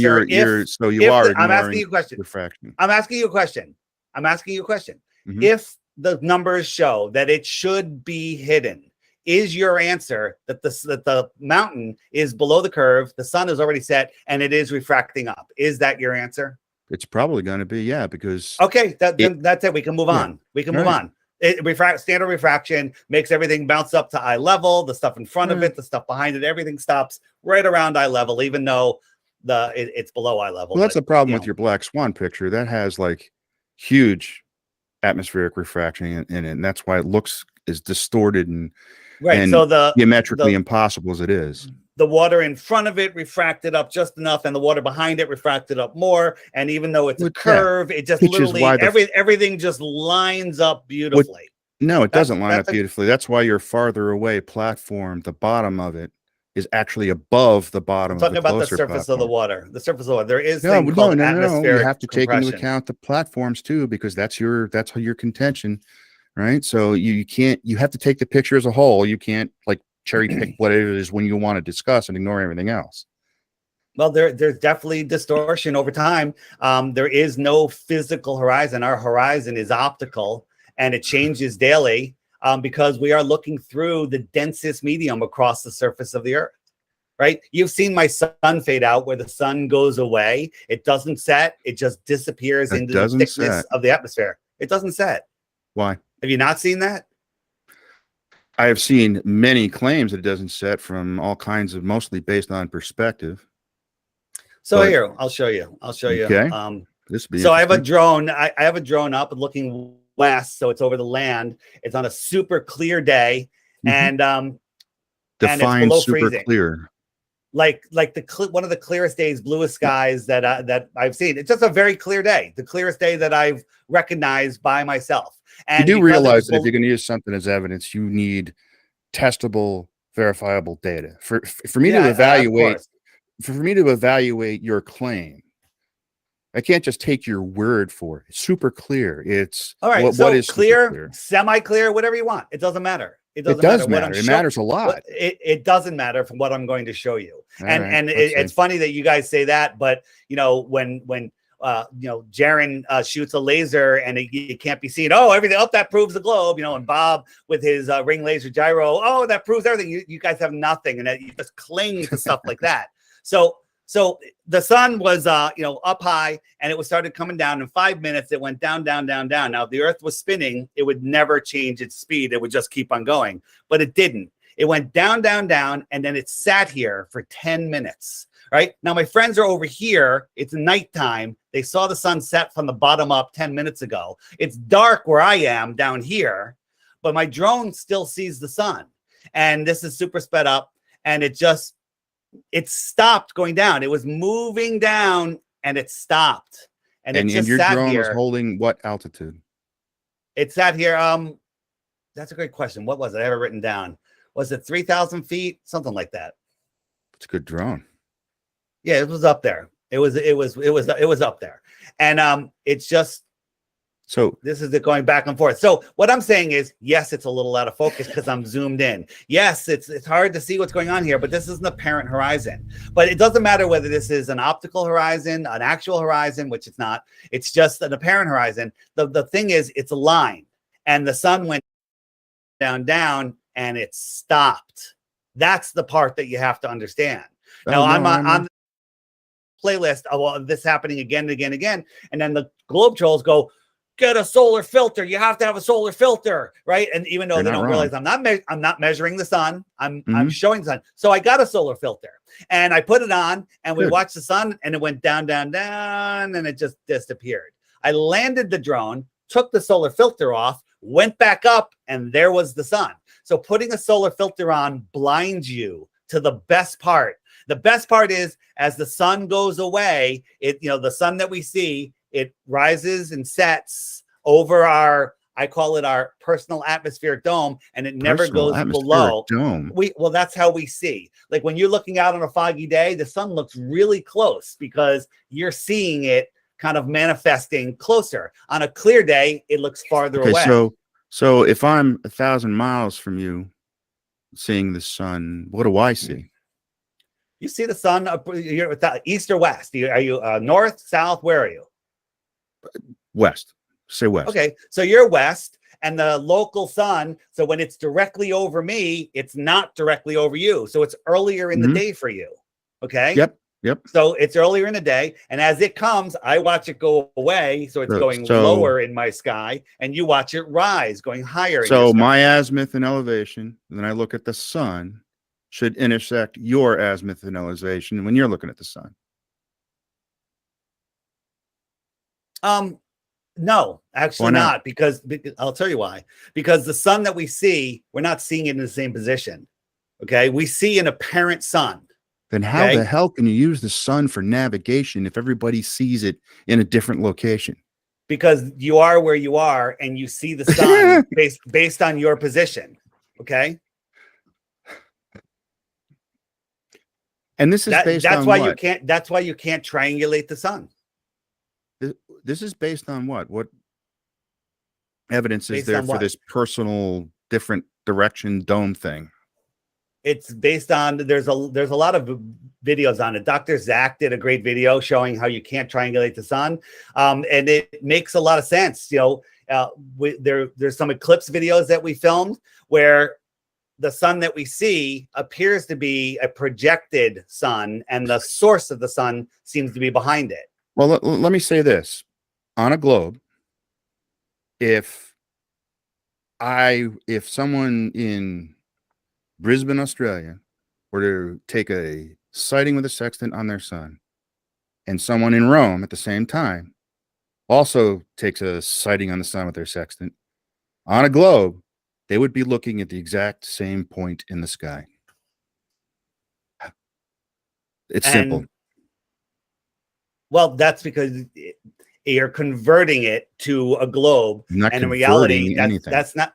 I'm asking you a question. Refraction. I'm asking you a question. Mm-hmm. If the numbers show that it should be hidden, is your answer that the mountain is below the curve, the sun is already set, and it is refracting up? Is that your answer? It's probably going to be, because then that's it. We can move on. We can move on. Standard refraction makes everything bounce up to eye level. The stuff in front of it, the stuff behind it, everything stops right around eye level, even though it's below eye level. Well, that's the problem with your black swan picture. That has huge atmospheric refraction in it, and that's why it looks as distorted and Right. and So the geometrically impossible as it is. the water in front of it refracted up just enough, and the water behind it refracted up more. And even though it's a curve, it just Which is literally why the everything just lines up beautifully. No, it doesn't line up that's a- beautifully. That's why your farther away platform, the bottom of it, is actually above the bottom I'm of talking the about the closer surface of the platform. water. The surface of the water. There is No, thing called no. atmospheric You have to take into compression. account the platforms too, because that's how your contention, right? So you can't. You have to take the picture as a whole. You can't like cherry pick what it is when you want to discuss and ignore everything else. Well, there's definitely distortion over time. There is no physical horizon. Our horizon is optical, and it changes daily because we are looking through the densest medium across the surface of the Earth. Right? You've seen my sun fade out, where the sun goes away. It doesn't set. It just disappears into the thickness of the atmosphere. It doesn't set. Why? Have you not seen that? I have seen many claims that it doesn't set from all kinds of, mostly based on perspective. So here, I'll show you. Okay. So I have a drone. I have a drone up and looking west, so it's over the land. It's on a super clear day, and define and it's below super freezing. clear. Like one of the clearest days, bluest skies that I've seen. It's just a very clear day, the clearest day that I've recognized by myself. And you do realize that if you're going to use something as evidence, you need testable, verifiable data. For me to evaluate, for me to evaluate your claim, I can't just take your word for it. It's super clear. It's all right. What is clear, semi-clear, whatever you want. It doesn't matter. It does matter. It matters a lot. It doesn't matter from what I'm going to show you. And it's funny that you guys say that, but when Jaron shoots a laser and it can't be seen. Oh, everything. Oh, that proves the globe. And Bob with his ring laser gyro. Oh, that proves everything. You guys have nothing, and you just cling to stuff like that. So the sun was, up high, and it started coming down. In 5 minutes, it went down, down, down, down. Now, if the Earth was spinning, it would never change its speed. It would just keep on going, but it didn't. It went down, down, down, and then it sat here for 10 minutes. Right now, my friends are over here. It's nighttime. They saw the sun set from the bottom up 10 minutes ago. It's dark where I am down here, but my drone still sees the sun. And this is super sped up, and it stopped going down. It was moving down, and it stopped. And your drone was holding what altitude? It sat here. That's a great question. What was it? I have it written down. Was it 3,000 feet? Something like that. It's a good drone. Yeah, it was up there. It was up there. And it's just, so this is it going back and forth. So what I'm saying is, yes, it's a little out of focus because I'm zoomed in. Yes, it's hard to see what's going on here, but this is an apparent horizon. But it doesn't matter whether this is an optical horizon, an actual horizon, which it's not. It's just an apparent horizon. The thing is, it's a line, and the sun went down, down, and it stopped. That's the part that you have to understand. Now, I'm on the playlist of this happening again and again and again, and then the globe trolls go, get a solar filter. You have to have a solar filter, right? And even though they don't realize I'm not measuring the sun, I'm showing the sun. So I got a solar filter, and I put it on, and we watched the sun, and it went down, down, down, and it just disappeared. I landed the drone, took the solar filter off, went back up, and there was the sun. So putting a solar filter on blinds you to the best part. The best part is, as the sun goes away, the sun that we see, it rises and sets over I call it our personal atmospheric dome, and it never goes below. Well, that's how we see. Like when you're looking out on a foggy day, the sun looks really close because you're seeing it kind of manifesting closer. On a clear day, it looks farther away. So if I'm 1,000 miles from you seeing the sun, what do I see? You see the sun, you're east or west? Are you north, south? Where are you? West. Say west. Okay, so you're west, and the local sun, so when it's directly over me, it's not directly over you. So it's earlier in the day for you. Okay? Yep. So it's earlier in the day, and as it comes, I watch it go away, so it's going lower in my sky, and you watch it rise, going higher. So my azimuth and elevation, and then I look at the sun, should intersect your azimuth and elevation when you're looking at the sun. No, actually Why not? not, because I'll tell you why. Because the sun that we see, we're not seeing it in the same position. Okay, we see an apparent sun. Then how Okay. the hell can you use the sun for navigation if everybody sees it in a different location? Because you are where you are and you see the sun based on your position. Okay. And this is based that's on why what? you can't. That's why you can't triangulate the sun. This is based on what? What evidence is Based there on for what? this personal different direction dome thing? It's based on there's a lot of videos on it. Dr. Zach did a great video showing how you can't triangulate the sun, and it makes a lot of sense. You know, there's some eclipse videos that we filmed where the sun that we see appears to be a projected sun, and the source of the sun seems to be behind it. Well, let me say this. On a globe, if someone in Brisbane, Australia, were to take a sighting with a sextant on their sun, and someone in Rome at the same time also takes a sighting on the sun with their sextant, on a globe, they would be looking at the exact same point in the sky. It's simple. Well, that's because you're converting it to a globe, Not and in reality, anything. that's not.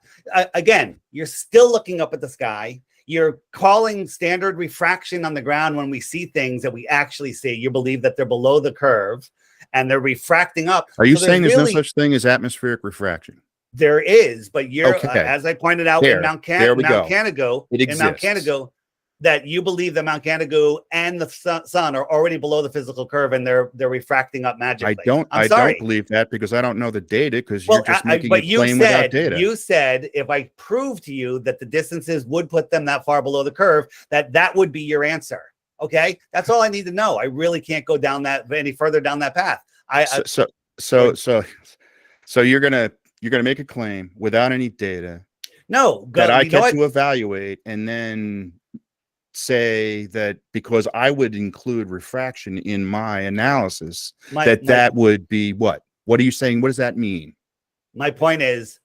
Again, you're still looking up at the sky. You're calling standard refraction on the ground when we see things that we actually see. You believe that they're below the curve and they're refracting up. Are you So saying there's really no such thing as atmospheric refraction? There is, but you're Okay. as I pointed out There. in Mount There we go. Canigou, It in Mount exists. Canigou, that you believe that Mount Canigou and the sun are already below the physical curve and they're refracting up magically. I don't believe that because I don't know the data, because you're just making a claim without data. You said if I prove to you that the distances would put them that far below the curve, that would be your answer. Okay, that's all I need to know. I really can't go down that any further down that path. So you're gonna make a claim without any data no that I get what? to evaluate, and then say that because I would include refraction in my analysis, that would be what? What are you saying? What does that mean? My point is,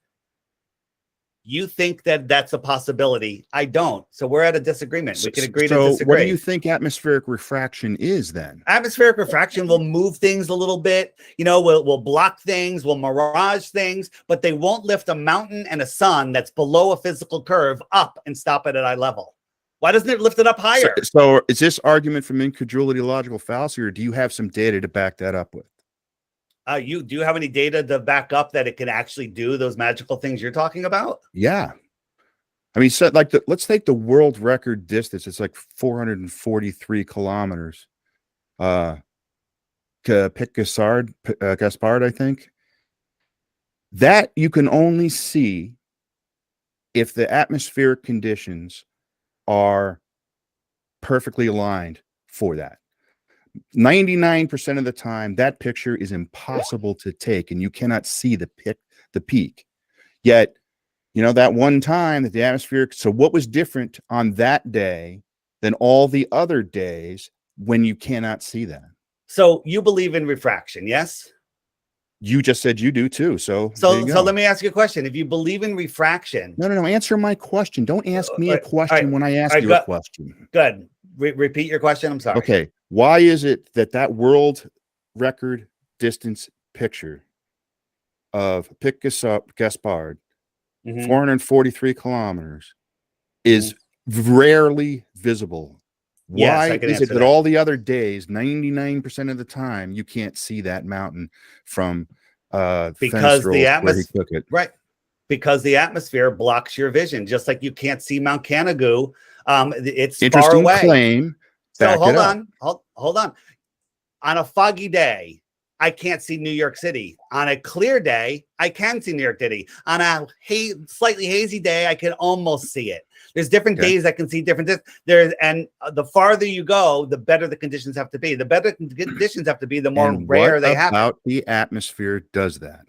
you think that that's a possibility. I don't. So we're at a disagreement. We can agree to disagree. What do you think atmospheric refraction is then? Atmospheric refraction will move things a little bit. You know, we'll block things, we'll mirage things, but they won't lift a mountain and a sun that's below a physical curve up and stop it at eye level. Why doesn't it lift it up higher? So is this argument from incredulity logical fallacy, or do you have some data to back that up with? Do you have any data to back up that it can actually do those magical things you're talking about? Yeah. I mean, let's take the world record distance. It's like 443 kilometers. Gaspard, I think. That you can only see if the atmospheric conditions are perfectly aligned for that. 99% of the time, that picture is impossible to take, and you cannot see the peak. Yet, you know, that one time that the atmospheric. So, what was different on that day than all the other days when you cannot see that? So, you believe in refraction, yes? You just said you do too. So let me ask you a question. If you believe in refraction, no, answer my question. Don't ask me a question when I ask you a question. Good. Repeat your question. I'm sorry. Okay. Why is it that world record distance picture of Gaspard, 443 kilometers, is rarely visible? Why is it that all the other days, 99% of the time, you can't see that mountain from because the atmosphere, took it? Right. Because the atmosphere blocks your vision, just like you can't see Mount Canigou. It's far away. Claim. So hold on. On a foggy day, I can't see New York City. On a clear day, I can see New York City. On a slightly hazy day, I can almost see it. There's different days I can see different and the farther you go, the better the conditions have to be. The better conditions have to be, the more rare they happen. What about the atmosphere does that?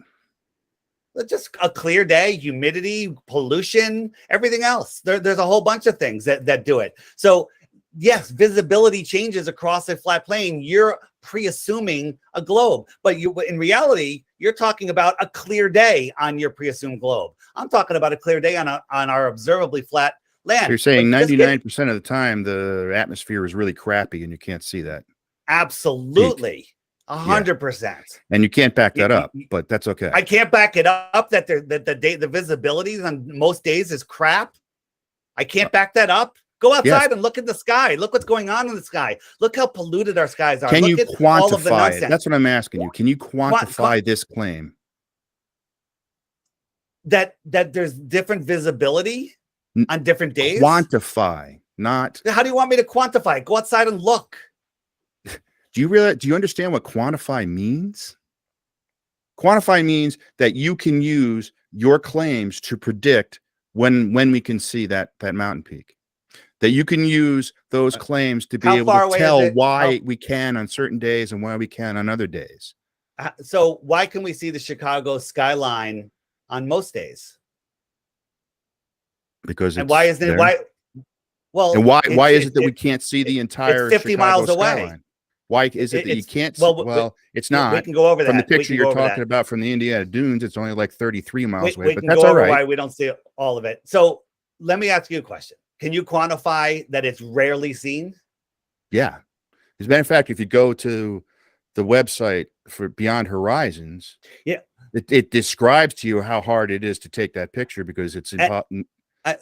Just a clear day, humidity, pollution, everything else. There's a whole bunch of things that do it. So yes, visibility changes across a flat plane. You're pre-assuming a globe, but in reality, you're talking about a clear day on your pre-assumed globe. I'm talking about a clear day on our observably flat land. So you're saying 99% of the time the atmosphere is really crappy and you can't see that. Absolutely. 100%. And you can't back that up, but that's okay. I can't back it up that the visibility on most days is crap. I can't back that up. Go outside and look at the sky. Look what's going on in the sky. Look how polluted our skies are. Can look you at all of the quantify it? nonsense. That's what I'm asking you. Can you quantify this claim? That there's different visibility on different days? Quantify, not. How do you want me to quantify? Go outside and look. Do you understand what quantify means? Quantify means that you can use your claims to predict when we can see that mountain peak. That you can use those claims to be able to tell why we can on certain days and why we can on other days. So why can we see the Chicago skyline on most days? Because and why isn't it why? Well, and why is it that we can't see the entire 50 Chicago miles away? Skyline? Why is it that you can't? Well, it's not. We can go over that. From the picture you're talking about from the Indiana Dunes, it's only like 33 miles away, but can that's go all over right. Why we don't see all of it. So let me ask you a question. Can you quantify that it's rarely seen? Yeah. As a matter of fact, if you go to the website for Beyond Horizons, it describes to you how hard it is to take that picture because it's important.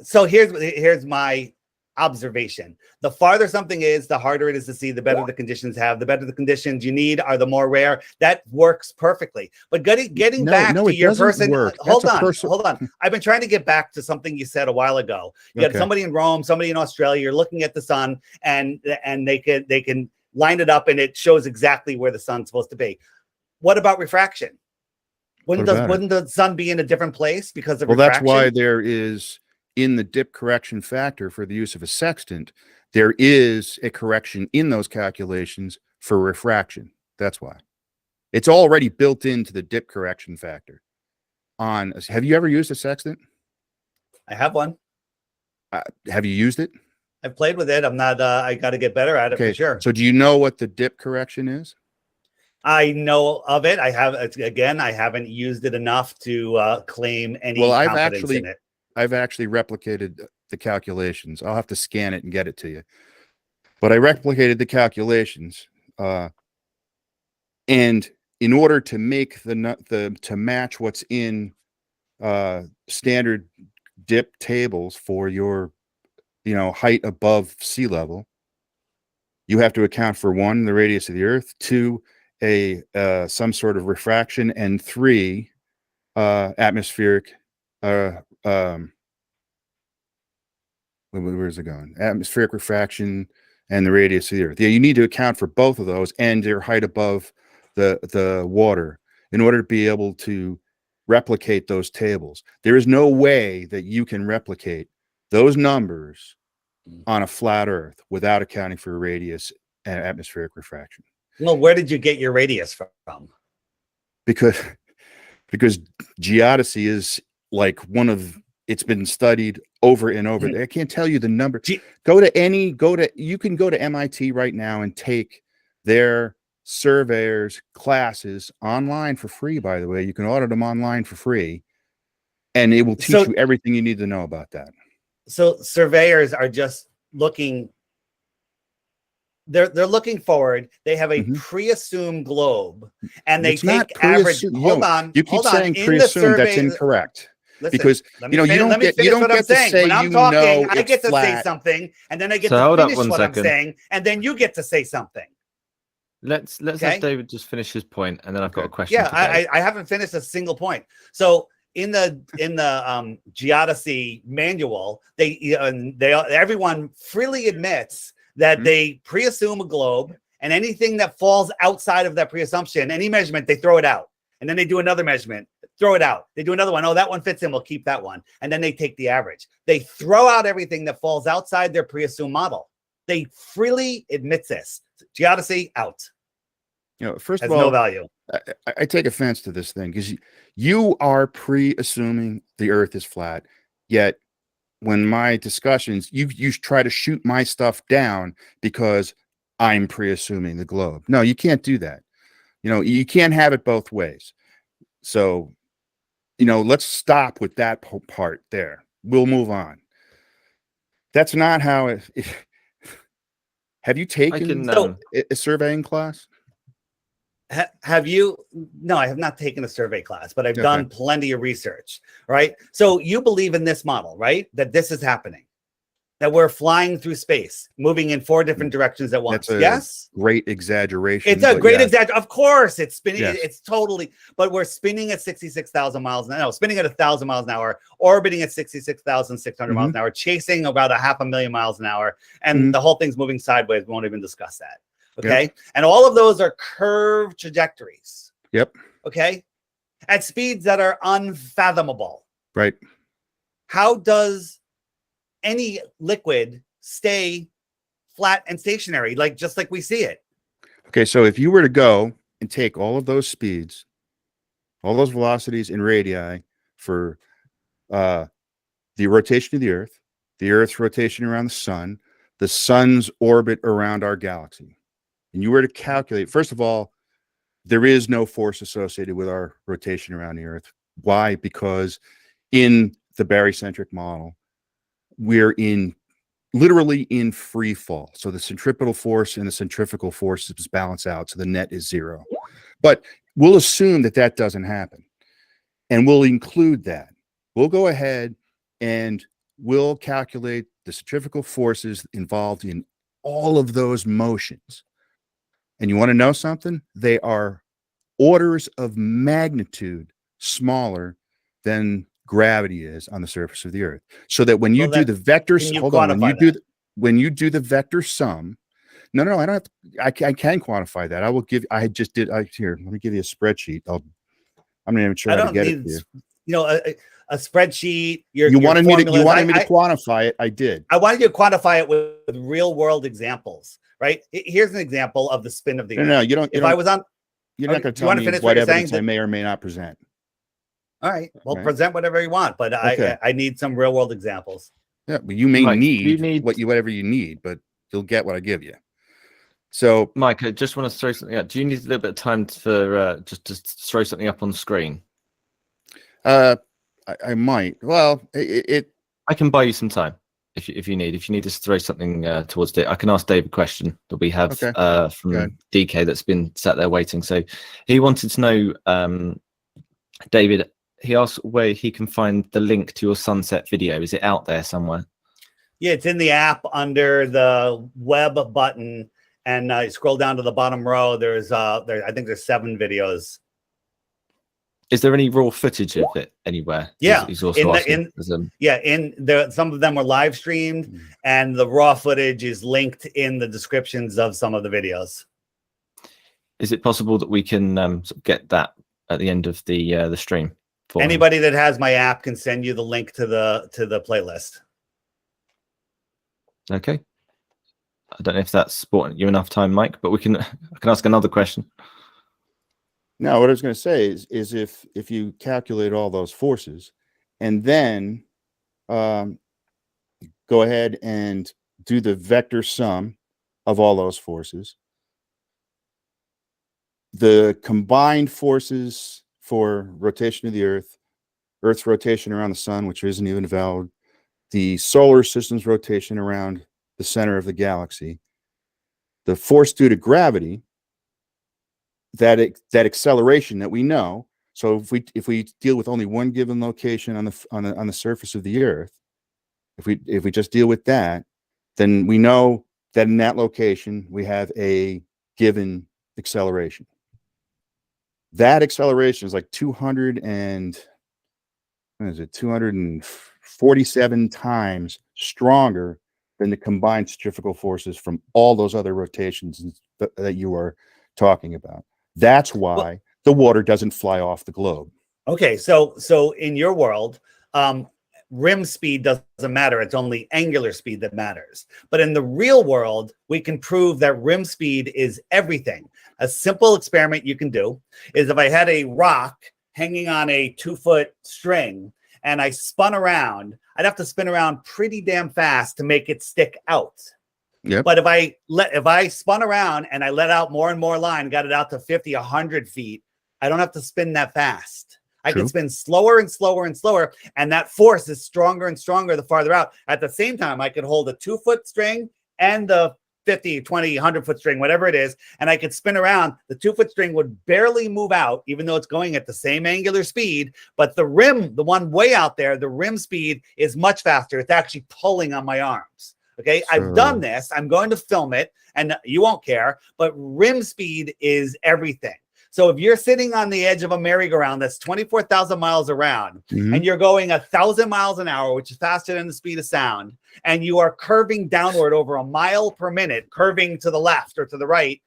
So here's my observation. The farther something is, the harder it is to see, the better the conditions have. The better the conditions you need are the more rare. That works perfectly. But getting back to your person, hold on. I've been trying to get back to something you said a while ago. You had somebody in Rome, somebody in Australia, you're looking at the sun and they can line it up and it shows exactly where the sun's supposed to be. What about refraction? Wouldn't the sun be in a different place because of refraction? That's why there is, in the dip correction factor for the use of a sextant, there is a correction in those calculations for refraction. That's why. It's already built into the dip correction factor. Have you ever used a sextant? I have one. Have you used it? I've played with it. I'm not, I got to get better at it for sure. So do you know what the dip correction is? I know of it. I haven't used it enough to claim any confidence in it. I've actually replicated the calculations. I'll have to scan it and get it to you. But I replicated the calculations. And in order to make to match what's in standard dip tables for your height above sea level, you have to account for 1, the radius of the Earth, 2, some sort of refraction, and 3, atmospheric where's it going? Atmospheric refraction and the radius of the Earth. Yeah, you need to account for both of those and your height above the water in order to be able to replicate those tables. There is no way that you can replicate those numbers on a flat Earth without accounting for radius and atmospheric refraction. Well, where did you get your radius from? Because geodesy is like it's been studied over and over. I can't tell you the number. You can go to MIT right now and take their surveyors classes online for free, by the way. You can order them online for free, and it will teach you everything you need to know about that. So surveyors are just looking, they're looking forward. They have a pre-assumed globe, and they take average. Hold on. You keep saying pre-assumed. That's incorrect. Listen, because you don't get to say when I'm talking, I get to say something, and then I get to finish what I'm saying, and then you get to say something. Let's have David just finish his point, and then I've got a question. Yeah, I haven't finished a single point. So in the Geodesy manual, everyone freely admits that they pre-assume a globe, and anything that falls outside of that pre-assumption, any measurement, they throw it out, and then they do another measurement. Throw it out. They do another one. Oh, that one fits in. We'll keep that one. And then they take the average. They throw out everything that falls outside their pre-assumed model. They freely admit this. Geodesy out. First of all, no value. I take offense to this thing because you are pre-assuming the Earth is flat, yet when my discussions, you try to shoot my stuff down because I'm pre-assuming the globe. No, you can't do that. You know, you can't have it both ways. So, you know, let's stop with that part there. We'll move on. That's not how it. Have you taken a surveying class? Have you? No, I have not taken a survey class, but I've done plenty of research, right? So you believe in this model, right? That this is happening, that we're flying through space, moving in 4 different directions at once. Yes? Great exaggeration. It's a great exaggeration. Of course, it's spinning. Yes. It's totally, but we're spinning at 66,000 miles an hour. No, spinning at 1,000 miles an hour, orbiting at 66,600 miles an hour, chasing about 500,000 miles an hour. And the whole thing's moving sideways. We won't even discuss that. Okay. Yep. And all of those are curved trajectories. Yep. Okay. At speeds that are unfathomable. Right. How does any liquid stay flat and stationary, just like we see it? Okay. So if you were to go and take all of those speeds, all those velocities and radii for the rotation of the Earth's rotation around the sun's orbit around our galaxy, and you were to calculate, first of all, there is no force associated with our rotation around the Earth. Why? Because in the barycentric model, we're literally in free fall. So the centripetal force and the centrifugal forces balance out. So the net is 0. But we'll assume that doesn't happen. And we'll include that. We'll go ahead and we'll calculate the centrifugal forces involved in all of those motions. And you want to know something? They are orders of magnitude smaller than gravity is on the surface of the Earth. So that when you do the vector, when you do the vector sum, no, I don't have to, I can quantify that. Here, let me give you a spreadsheet. I'm not even sure how to get it to you. You know, a spreadsheet. You wanted me to quantify it. I did. I wanted you to quantify it with real world examples. Right. Here's an example of the spin of the Earth. No, you don't. You're not going to tell me what evidence I may or may not present. All right. Well, present whatever you want, but I need some real world examples. Yeah, but you may need whatever you need, but you'll get what I give you. So, Mike, I just want to throw something out. Do you need a little bit of time for just to throw something up on the screen? I might. Well, I can buy you some time. If you need us to throw something towards it, I can ask Dave a question that we have from DK that's been sat there waiting. So he wanted to know, David, he asked where he can find the link to your sunset video. Is it out there somewhere? Yeah, it's in the app under the web button, and you scroll down to the bottom row. I think there's 7 videos. Is there any raw footage of it anywhere? Yeah, he's also asking. Some of them were live streamed, and the raw footage is linked in the descriptions of some of the videos. Is it possible that we can get that at the end of the stream? Anybody that has my app can send you the link to the playlist. Okay. I don't know if that's bought you enough time, Mike, but I can ask another question. No, what I was going to say is if you calculate all those forces and then go ahead and do the vector sum of all those forces, the combined forces for rotation of the Earth's rotation around the sun, which isn't even valid, the solar system's rotation around the center of the galaxy, the force due to gravity, that acceleration that we know. So if we deal with only one given location on the surface of the Earth, if we just deal with that, then we know that in that location we have a given acceleration. That acceleration is like 247 times stronger than the combined centrifugal forces from all those other rotations that you are talking about. That's why the water doesn't fly off the globe. Okay, so in your world, rim speed doesn't matter. It's only angular speed that matters. But in the real world, we can prove that rim speed is everything. A simple experiment you can do is if I had a rock hanging on a 2-foot string and I spun around, I'd have to spin around pretty damn fast to make it stick out. Yep. But if I spun around and I let out more and more line, got it out to 50, 100 feet, I don't have to spin that fast. I can spin slower and slower and slower, and that force is stronger and stronger the farther out. At the same time, I could hold a 2-foot string and the 50, 20, 100-foot string, whatever it is, and I could spin around. The 2-foot string would barely move out, even though it's going at the same angular speed. But the rim, the one way out there, the rim speed is much faster. It's actually pulling on my arms. Okay, I've done this. I'm going to film it, and you won't care, but rim speed is everything. So if you're sitting on the edge of a merry-go-round that's 24,000 miles around, and you're going 1,000 miles an hour, which is faster than the speed of sound, and you are curving downward over a mile per minute, curving to the left or to the right,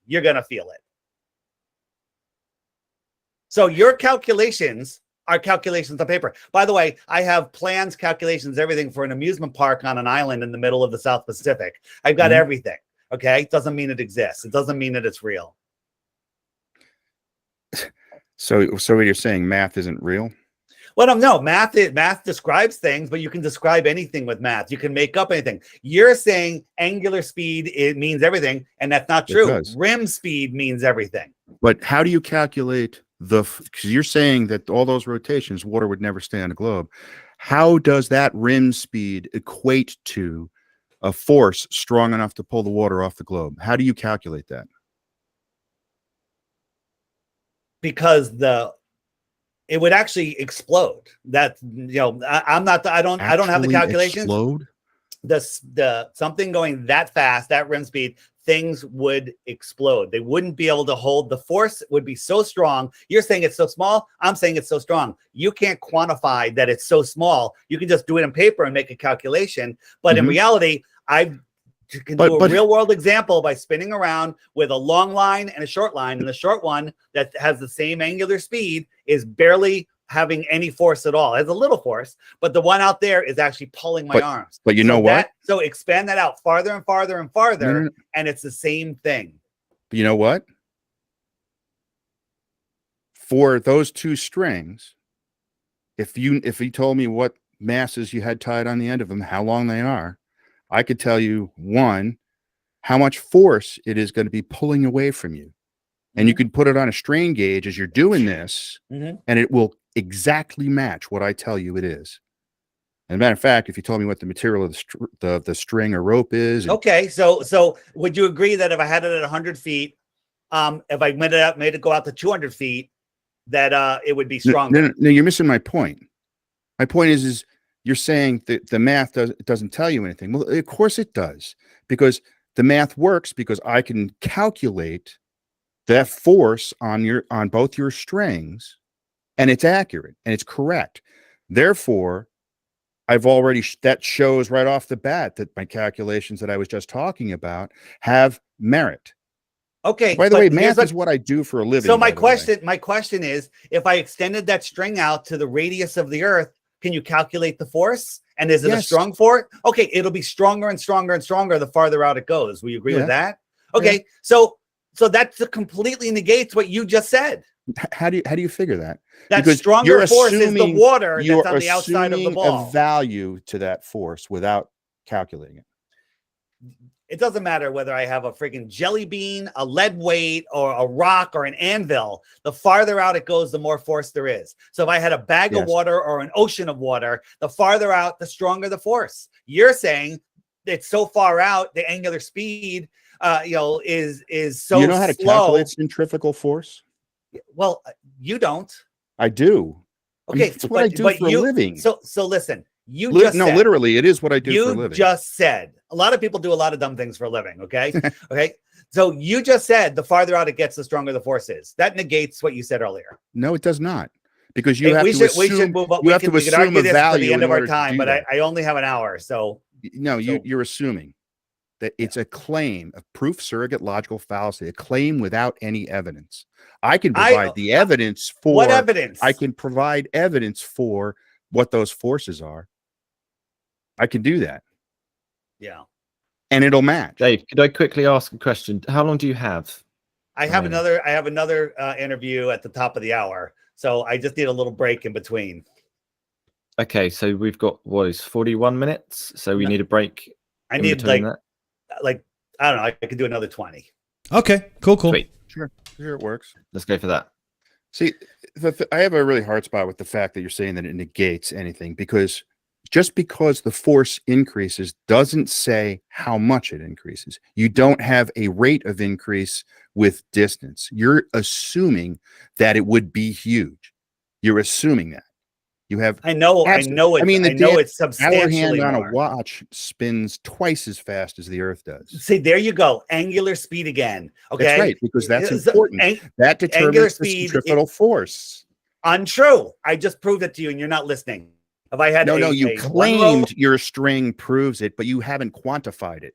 you're going to feel it. So your calculations are calculations on paper. By the way, I have plans, calculations, everything for an amusement park on an island in the middle of the South Pacific. I've got everything. Okay, it doesn't mean it exists. It doesn't mean that it's real. So what you're saying, math isn't real? Well, no, math describes things, but you can describe anything with math. You can make up anything. You're saying angular speed, it means everything, and that's not true. Rim speed means everything. But how do you calculate because you're saying that all those rotations, water would never stay on a globe. How does that rim speed equate to a force strong enough to pull the water off the globe? How do you calculate that? Because it would actually explode. That, I don't have the calculations. Explode? The something going that fast, that rim speed, things would explode. They wouldn't be able to hold. The force would be so strong. You're saying it's so small. I'm saying it's so strong. You can't quantify that it's so small. You can just do it in paper and make a calculation. But in reality, I can do a real world example by spinning around with a long line and a short line. And the short one that has the same angular speed is barely having any force at all. It has a little force, but the one out there is actually pulling my arms. But you know what? So expand that out farther and farther and farther, and it's the same thing. But you know what? For those two strings, if you told me what masses you had tied on the end of them, how long they are, I could tell you, one, how much force it is going to be pulling away from you. And you could put it on a strain gauge as you're doing this, and it will exactly match what I tell you it is. As a matter of fact, if you told me what the material of the string or rope is. Okay, so would you agree that if I had it at 100 feet, if I made it go out to 200 feet, that it would be stronger? No, you're missing my point. My point is you're saying that the math doesn't tell you anything. Well, of course it does, because the math works because I can calculate that force on both your strings, and it's accurate and it's correct. Therefore, that shows right off the bat that my calculations that I was just talking about have merit. Okay. By the way, math is what I do for a living. So my question is, if I extended that string out to the radius of the Earth, can you calculate the force? And is it a strong force? Okay, it'll be stronger and stronger and stronger the farther out it goes. Will you agree with that? Okay, so that completely negates what you just said. How do you figure that? That because stronger force is the water that's on the outside of the ball. A value to that force without calculating it. It doesn't matter whether I have a freaking jelly bean, a lead weight, or a rock, or an anvil. The farther out it goes, the more force there is. So if I had a bag of water or an ocean of water, the farther out, the stronger the force. You're saying it's so far out, the angular speed, is so slow. You know how to calculate centrifugal force? Well, you don't. I do. Okay, it's what I do for a living. So listen. Literally, it is what I do for a living. You just said, a lot of people do a lot of dumb things for a living, okay? Okay. So you just said the farther out it gets, the stronger the force is. That negates what you said earlier. No, it does not. Because you have to assume, we should move up. We could argue this for the end of our time, but I only have an hour. So no, you're assuming that it's a claim, a proof surrogate logical fallacy, a claim without any evidence. I can provide the evidence for what evidence? I can provide evidence for what those forces are. I can do that. Yeah. And it'll match. Dave, could I quickly ask a question? How long do you have? I have another interview at the top of the hour. So I just need a little break in between. Okay, so we've got what is 41 minutes, so we No. need a break. I in need between like that. I don't know. I could do another 20. Okay, cool. Sweet. Sure, it works. Let's go for that. See, I have a really hard spot with the fact that you're saying that it negates anything, because just because the force increases doesn't say how much it increases. You don't have a rate of increase with distance. You're assuming that it would be huge. You're assuming that. You have I know it's hour substantially hand on more. a watch spins twice as fast as the Earth does. See, there you go. Angular speed again. Okay. That's right, because that's It's- important. That angular determines the speed centrifugal force. Untrue. I just proved it to you and you're not listening. Have I had No, you a claimed your string proves it, but you haven't quantified it.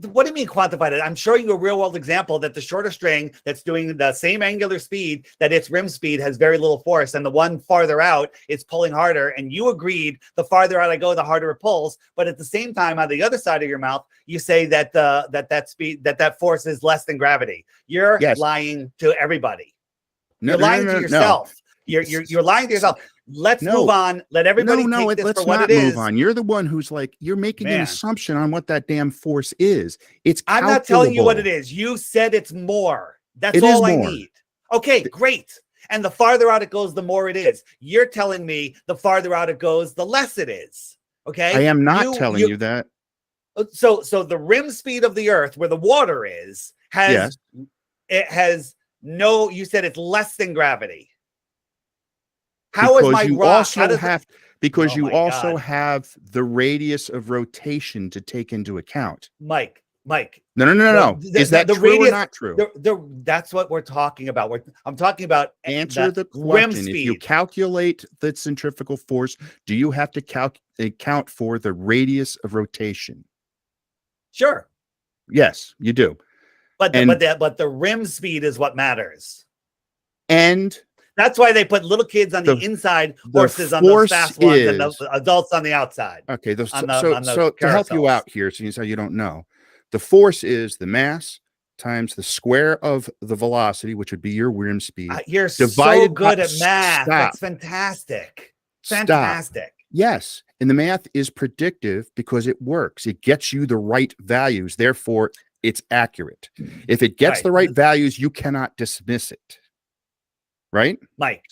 What do you mean quantified it? I'm showing you a real world example that the shorter string that's doing the same angular speed, that its rim speed has very little force, and the one farther out it's pulling harder. And you agreed the farther out I go, the harder it pulls. But at the same time, on the other side of your mouth, you say that that force is less than gravity. You're lying to everybody. You're lying to yourself. You're lying to yourself. Let's move on. Let everybody take this for what it is. Move on. You're the one who's like, you're making an assumption on what that damn force is. I'm not telling you what it is. You said it's more. That's all I need. Okay, great. And the farther out it goes, the more it is. You're telling me the farther out it goes, the less it is. Okay. I am not telling you that. So the rim speed of the Earth, where the water is, it has no. You said it's less than gravity. How is my rock? Because you also have the radius of rotation to take into account. Mike. No. Is that true or not true? That's what we're talking about. I'm talking about answer the question. If you calculate the centrifugal force, do you have to account for the radius of rotation? Sure. Yes, you do. But the rim speed is what matters. And that's why they put little kids on the inside, horses on the fast ones, and the adults on the outside. Okay, so to help you out here, since you don't know, the force is the mass times the square of the velocity, which would be your rim speed. You're so good at math. That's fantastic. Fantastic. Yes, and the math is predictive because it works. It gets you the right values. Therefore, it's accurate. If it gets the right values, you cannot dismiss it. Right, Mike.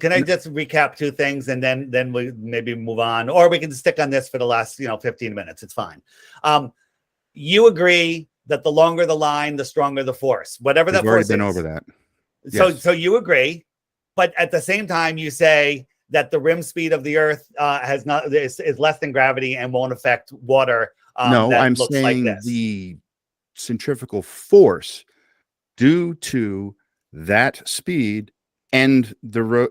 Can I just recap two things and then we maybe move on, or we can stick on this for the last 15 minutes. It's fine. You agree that the longer the line, the stronger the force. Whatever that force is. We've already been over that. So you agree, but at the same time you say that the rim speed of the Earth is less than gravity and won't affect water. No, I'm saying the centrifugal force due to that speed and the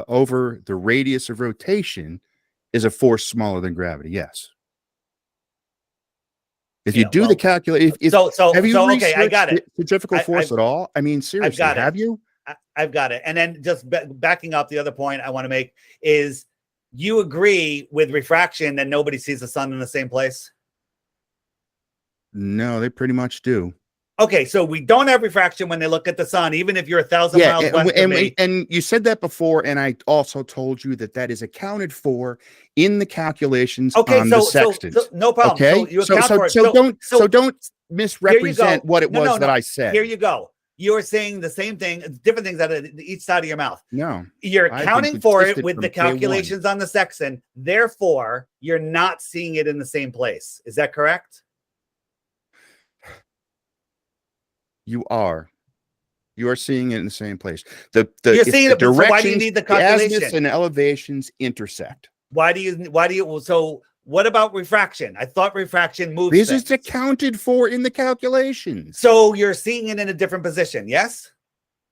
over the radius of rotation is a force smaller than gravity. Yes. If you do the calculation, have you researched I got it. Centrifugal force at all? I mean, seriously, have you? I've got it. And then just backing up, the other point I want to make is you agree with refraction that nobody sees the sun in the same place? No, they pretty much do. Okay, so we don't have refraction when they look at the sun, even if you're 1,000 miles west of me. And you said that before, and I also told you that is accounted for in the calculations on the sextant. So no problem. Okay, so don't misrepresent what it was that I said. Here you go. You're saying the same thing, different things out of each side of your mouth. No, you're accounting for it with the calculations on the sextant. Therefore, you're not seeing it in the same place. Is that correct? You are seeing it in the same place. You're seeing it. So why do you need the calculation? The azimuths and elevations intersect. Why do you? So what about refraction? I thought refraction moves. This is accounted for in the calculations. So you're seeing it in a different position. Yes.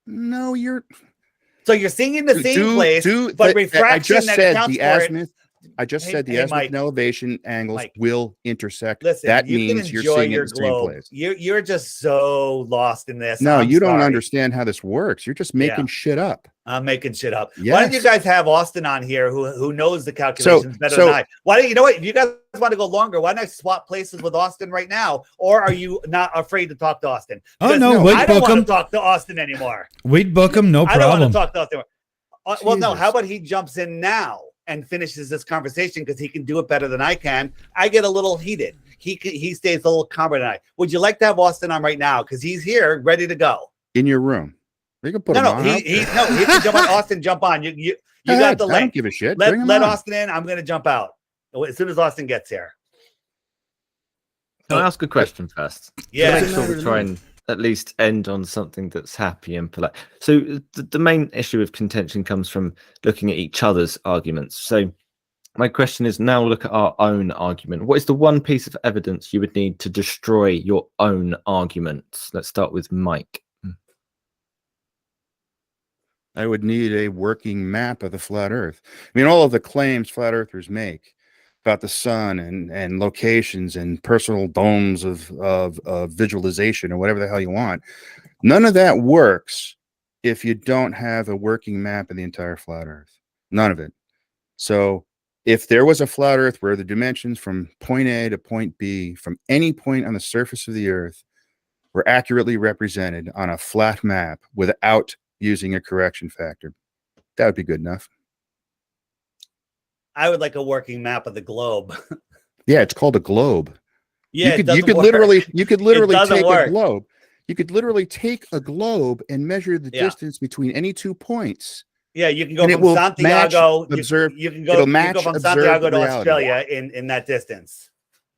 No, So you're seeing it in the same place, but refraction. I just said the azimuth. I just said the azimuth and elevation angles will intersect. Listen, that means you're seeing it in the same place. You're just so lost in this. No, you don't understand how this works. You're just making shit up. I'm making shit up. Yes. Why don't you guys have Austin on here who knows the calculations better than I? Why don't you know what? If you guys want to go longer, why don't I swap places with Austin right now? Or are you not afraid to talk to Austin? Oh no, I don't want to talk to Austin anymore. We'd book him, no problem. I don't want to talk to Austin. Well, no. How Jesus. about he jumps in now and finishes this conversation because he can do it better than I can. I get a little heated. He stays a little calmer than I. Would you like to have Austin on right now? Because he's here, ready to go. In your room. You can put him No, on. he can jump on. Austin, jump on. You got the I don't link. give a shit. Bring him Let on. Austin in. I'm going to jump out as soon as Austin gets here. Can I ask a question first? Yeah. To make sure we try and at least end on something that's happy and polite. So the main issue of contention comes from looking at each other's arguments. So my question is, now look at our own argument. What is the one piece of evidence you would need to destroy your own arguments? Let's start with Mike. I would need a working map of the flat Earth. I mean, all of the claims flat earthers make about the sun and locations and personal domes of visualization or whatever the hell you want, none of that works if you don't have a working map of the entire flat Earth. None of it. So if there was a flat Earth where the dimensions from point A to point B, from any point on the surface of the Earth, were accurately represented on a flat map without using a correction factor, that would be good enough. I would like a working map of the globe. Yeah, it's called a globe. Yeah, you could literally take a globe. You could literally take a globe and measure the distance between any 2 points. Yeah, you can go from Santiago. You can go from Santiago to Australia in that distance.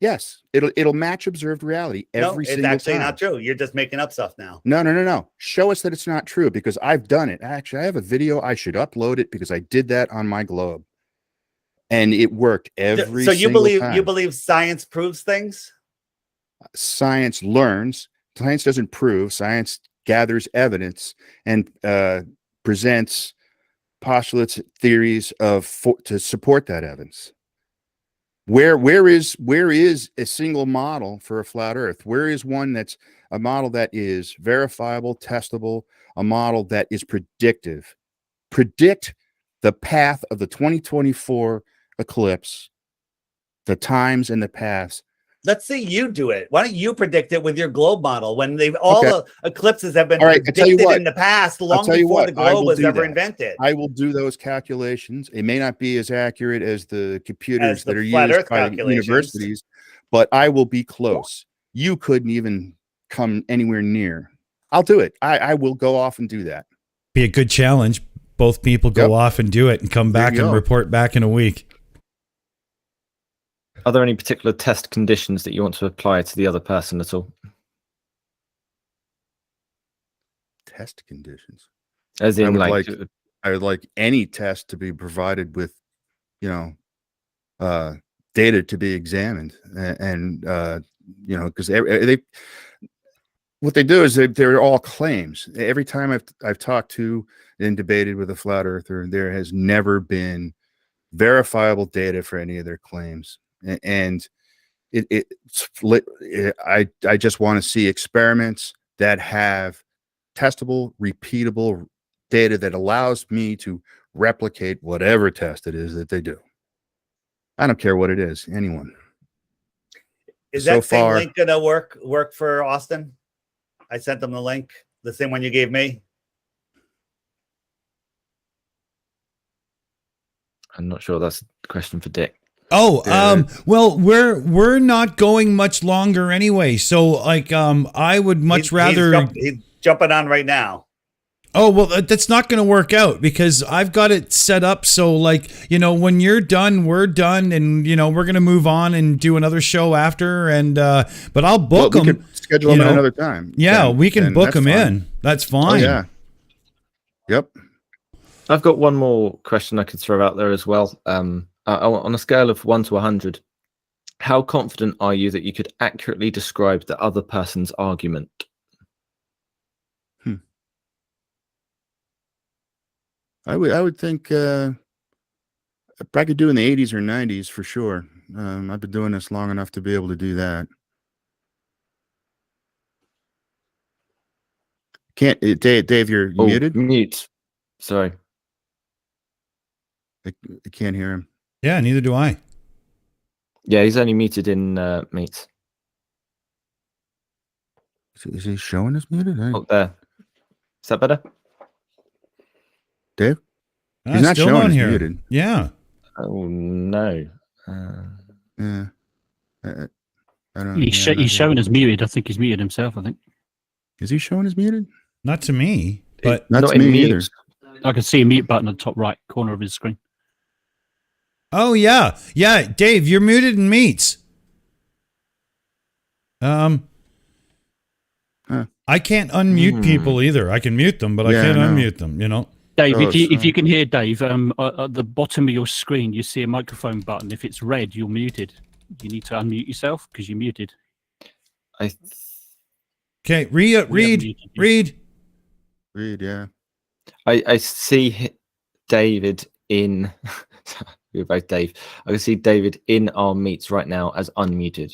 Yes, it'll match observed reality every single time. It's actually not true. You're just making up stuff now. No. Show us that it's not true, because I've done it. Actually, I have a video. I should upload it because I did that on my globe, and it worked every. So you believe time. You believe science proves things? Science learns. Science doesn't prove. Science gathers evidence and presents postulates, theories to support that evidence. Where is a single model for a flat Earth? Where is one that's a model that is verifiable, testable, a model that is predictive? Predict the path of the 2024 eclipse, the times and the paths. Let's see you do it. Why don't you predict it with your globe model when the eclipses have been predicted in the past, long before the globe was ever invented? I will do those calculations. It may not be as accurate as the computers that are used by universities, but I will be close. You couldn't even come anywhere near. I'll do it. I will go off and do that. Be a good challenge. Both people go off and do it and come back and report back in a week. Are there any particular test conditions that you want to apply to the other person at all? Test conditions? As in, I would like any test to be provided with, data to be examined, and because what they do is they're all claims. Every time I've talked to and debated with a flat earther, there has never been verifiable data for any of their claims. And I just want to see experiments that have testable, repeatable data that allows me to replicate whatever test it is that they do. I don't care what it is, anyone. Is that same link gonna work for Austin? I sent them the link, the same one you gave me. I'm not sure. That's a question for Dick. Oh, well, we're not going much longer anyway. So I would much rather. He's jumping on right now. Oh, well, that's not going to work out because I've got it set up. So when you're done, we're done. And, we're going to move on and do another show after. And, but I'll book them. We could schedule them another time. Yeah, we can book them in. That's fine. Oh, yeah. Yep. I've got one more question I could throw out there as well. On a scale of 1 to 100, how confident are you that you could accurately describe the other person's argument? I would think I could do in the 80s or 90s for sure. I've been doing this long enough to be able to do that. Dave, you're muted? Mute. Sorry. I can't hear him. Yeah, neither do I. Yeah, he's only muted in Meet. Is he showing us muted? Oh, there. Is that better? Dave? He's not still showing on as here. muted. Yeah. Oh no. Yeah. I don't. He's, yeah, he's showing as muted. I think he's muted himself. I think Is he showing as muted? Not to me, but Not Not to in me mute. either. I can see a mute button at the top right corner of his screen. oh yeah. Yeah, Dave, you're muted in meets. Huh. I can't unmute people either. I can mute them, but I Yeah, can't I know. unmute them, you know. Dave, Oh, if you so- can hear Dave, at the bottom of your screen, you see a microphone button. If it's red, you're muted. You need to unmute yourself because you're muted. Okay, We have read. muted you. Read, yeah. I see David in. We're both Dave. I can see David in our meets right now as unmuted.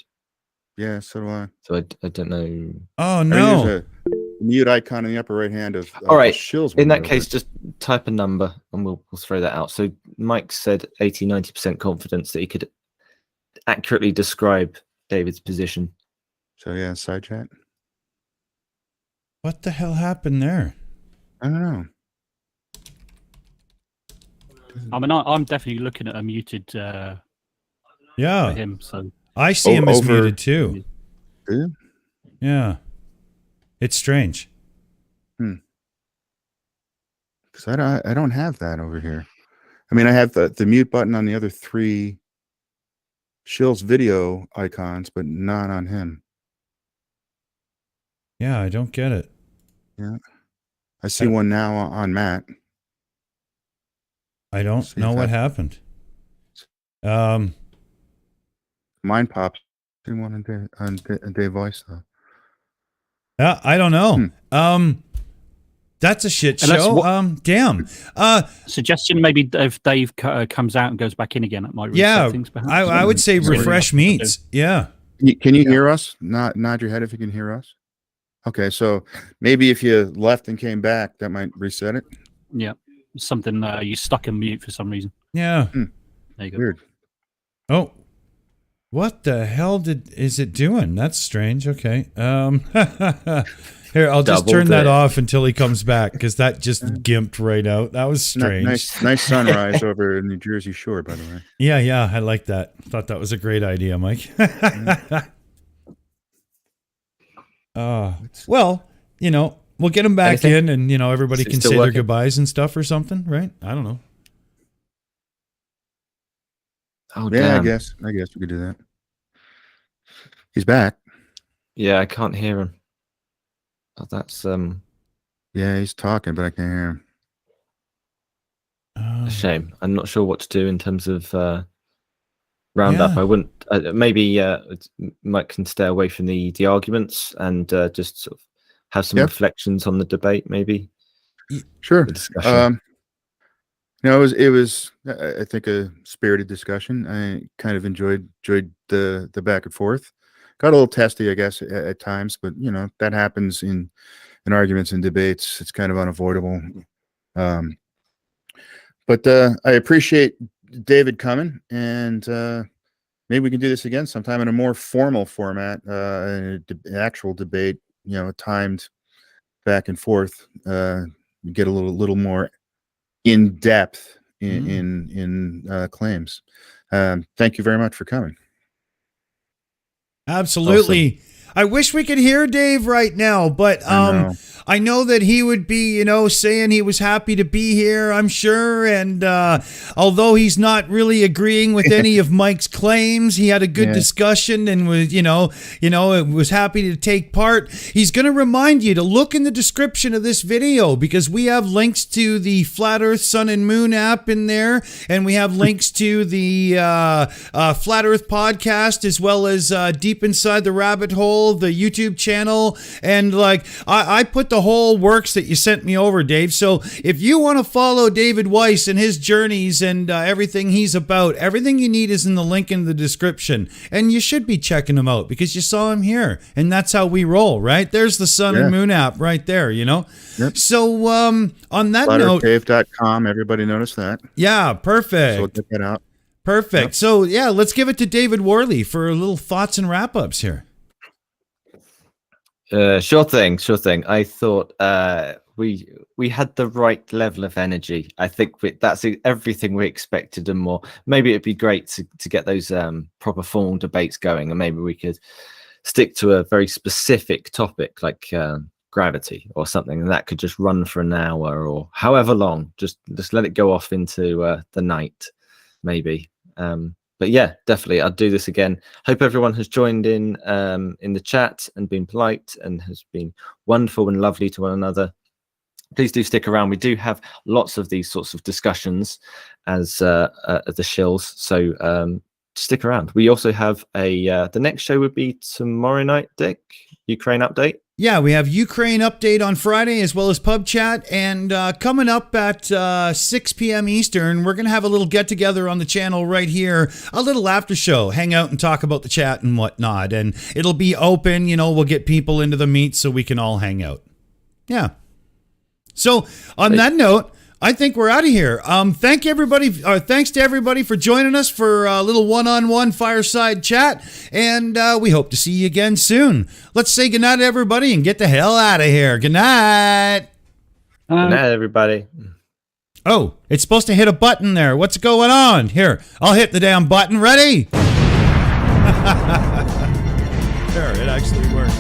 Yeah, so do I. So I don't know. Oh I mean, no. there's a mute icon in the upper right hand of All right. Shills. In that window, case, just type a number and we'll throw that out. So Mike said 80-90% confidence that he could accurately describe David's position. So yeah, side chat. What the hell happened there? I don't know. I mean, I'm definitely looking at a muted for Yeah. him. So I see him as over- muted too. Do you? Yeah. It's strange. Because I don't have that over here. I mean, I have the mute button on the other three Shills video icons, but not on him. Yeah, I don't get it. I see one now on Matt. I don't See know if what that- happened. Mine pops in one on Dave Weiss though. Yeah, I don't know. That's a shit And that's show. Damn. suggestion maybe if Dave comes out and goes back in again, that might reset Yeah, things. Perhaps. I would say Sorry. refresh meets. Yeah. Can you hear us? Nod your head if you can hear us. Okay, so maybe if you left and came back, that might reset it. Yeah, something you stuck in mute for some reason. Yeah. There you go. Weird. Oh. What the hell is it doing? That's strange. Okay. Here, I'll just Double turn that dip. off until he comes back because that just gimped right out. That was strange. Nice sunrise over New Jersey shore, by the way. Yeah, I like that. Thought that was a great idea, Mike. Well, we'll get him back Anything? in and, everybody Is it can still say their working? goodbyes and stuff or something, right? I don't know. Oh, Yeah, damn. I guess we could do that. He's back. Yeah, I can't hear him. Oh, that's Yeah, he's talking, but I can't hear him. a shame. I'm not sure what to do in terms of roundup. Yeah. I wouldn't. Maybe Mike can stay away from the arguments and just sort of have some Yep. reflections on the debate. Maybe Sure. the discussion. It was I think a spirited discussion. I kind of enjoyed the back and forth. Got a little testy, I guess, at times, but that happens in arguments and debates. It's kind of unavoidable. But I appreciate David coming, and maybe we can do this again sometime in a more formal format, an actual debate, timed back and forth. Get a little more in depth in claims. Thank you very much for coming. Absolutely. I wish we could hear Dave right now, but I know that he would be, saying he was happy to be here, I'm sure. And although he's not really agreeing with any of Mike's claims, he had a good discussion and was, was happy to take part. He's going to remind you to look in the description of this video because we have links to the Flat Earth Sun and Moon app in there, and we have links to the Flat Earth podcast as well as Deep Inside the Rabbit Hole, the YouTube channel, and I put the whole works that you sent me over, Dave. So if you want to follow David Weiss and his journeys and everything he's about, everything you need is in the link in the description, and you should be checking him out because you saw him here, and that's how we roll, right? There's the Sun and Moon app right there, Yep. So on that note, FlatEarthCave.com, everybody noticed that. yeah, perfect. So check that out. Perfect. Yep. So yeah, let's give it to David Worley for a little thoughts and wrap-ups here. Sure thing. I thought we had the right level of energy. I think that's everything we expected and more. Maybe it'd be great to get those proper formal debates going, and maybe we could stick to a very specific topic like gravity or something, and that could just run for an hour or however long. Just let it go off into the night, maybe. But yeah, definitely, I'll do this again. Hope everyone has joined in the chat and been polite and has been wonderful and lovely to one another. Please do stick around. We do have lots of these sorts of discussions as the Shills, so stick around. We also have the next show would be tomorrow night, Dick, Ukraine update. Yeah, we have Ukraine update on Friday as well as pub chat. And coming up at 6 p.m. Eastern, we're going to have a little get-together on the channel right here, a little after show, hang out and talk about the chat and whatnot. And it'll be open, we'll get people into the meet so we can all hang out. Yeah. So on that note, I think we're out of here. Thanks to everybody for joining us for a little one-on-one fireside chat, and we hope to see you again soon. Let's say goodnight to everybody and get the hell out of here. Good night. Good night, everybody. Oh, it's supposed to hit a button there. What's going on? Here, I'll hit the damn button. Ready? There, it actually worked.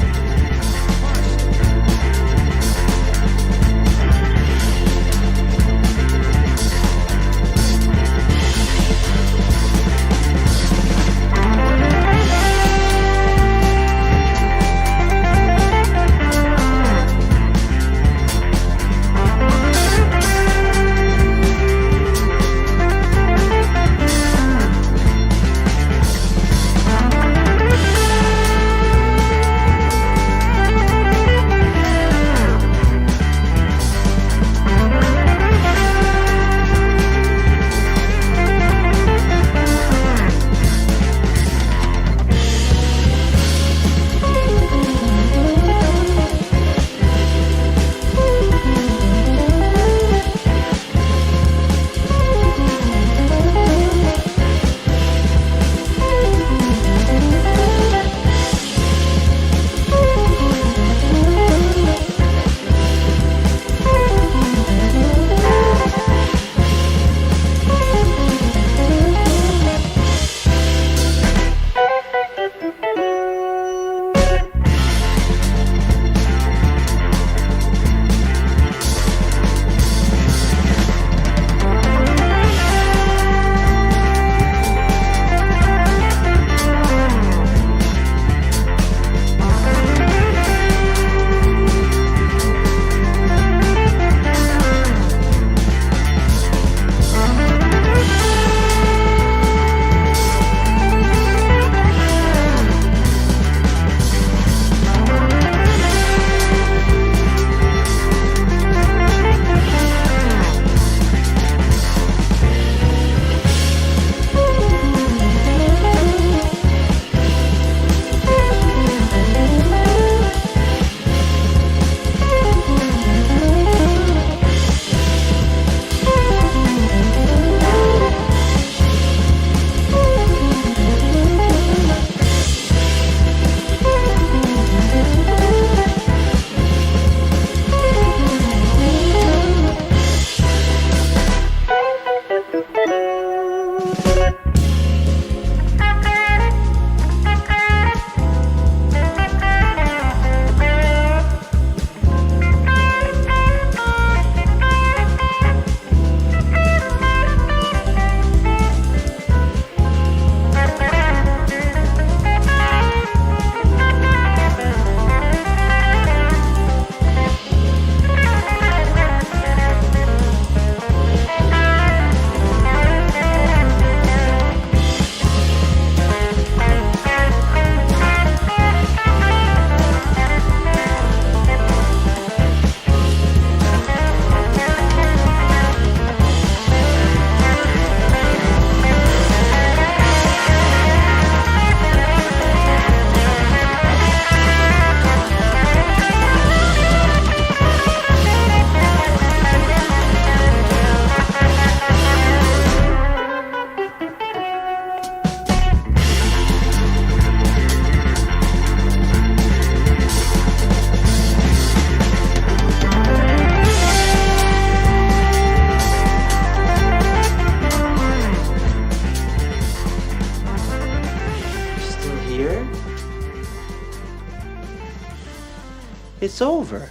It's over.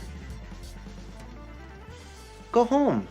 Go home.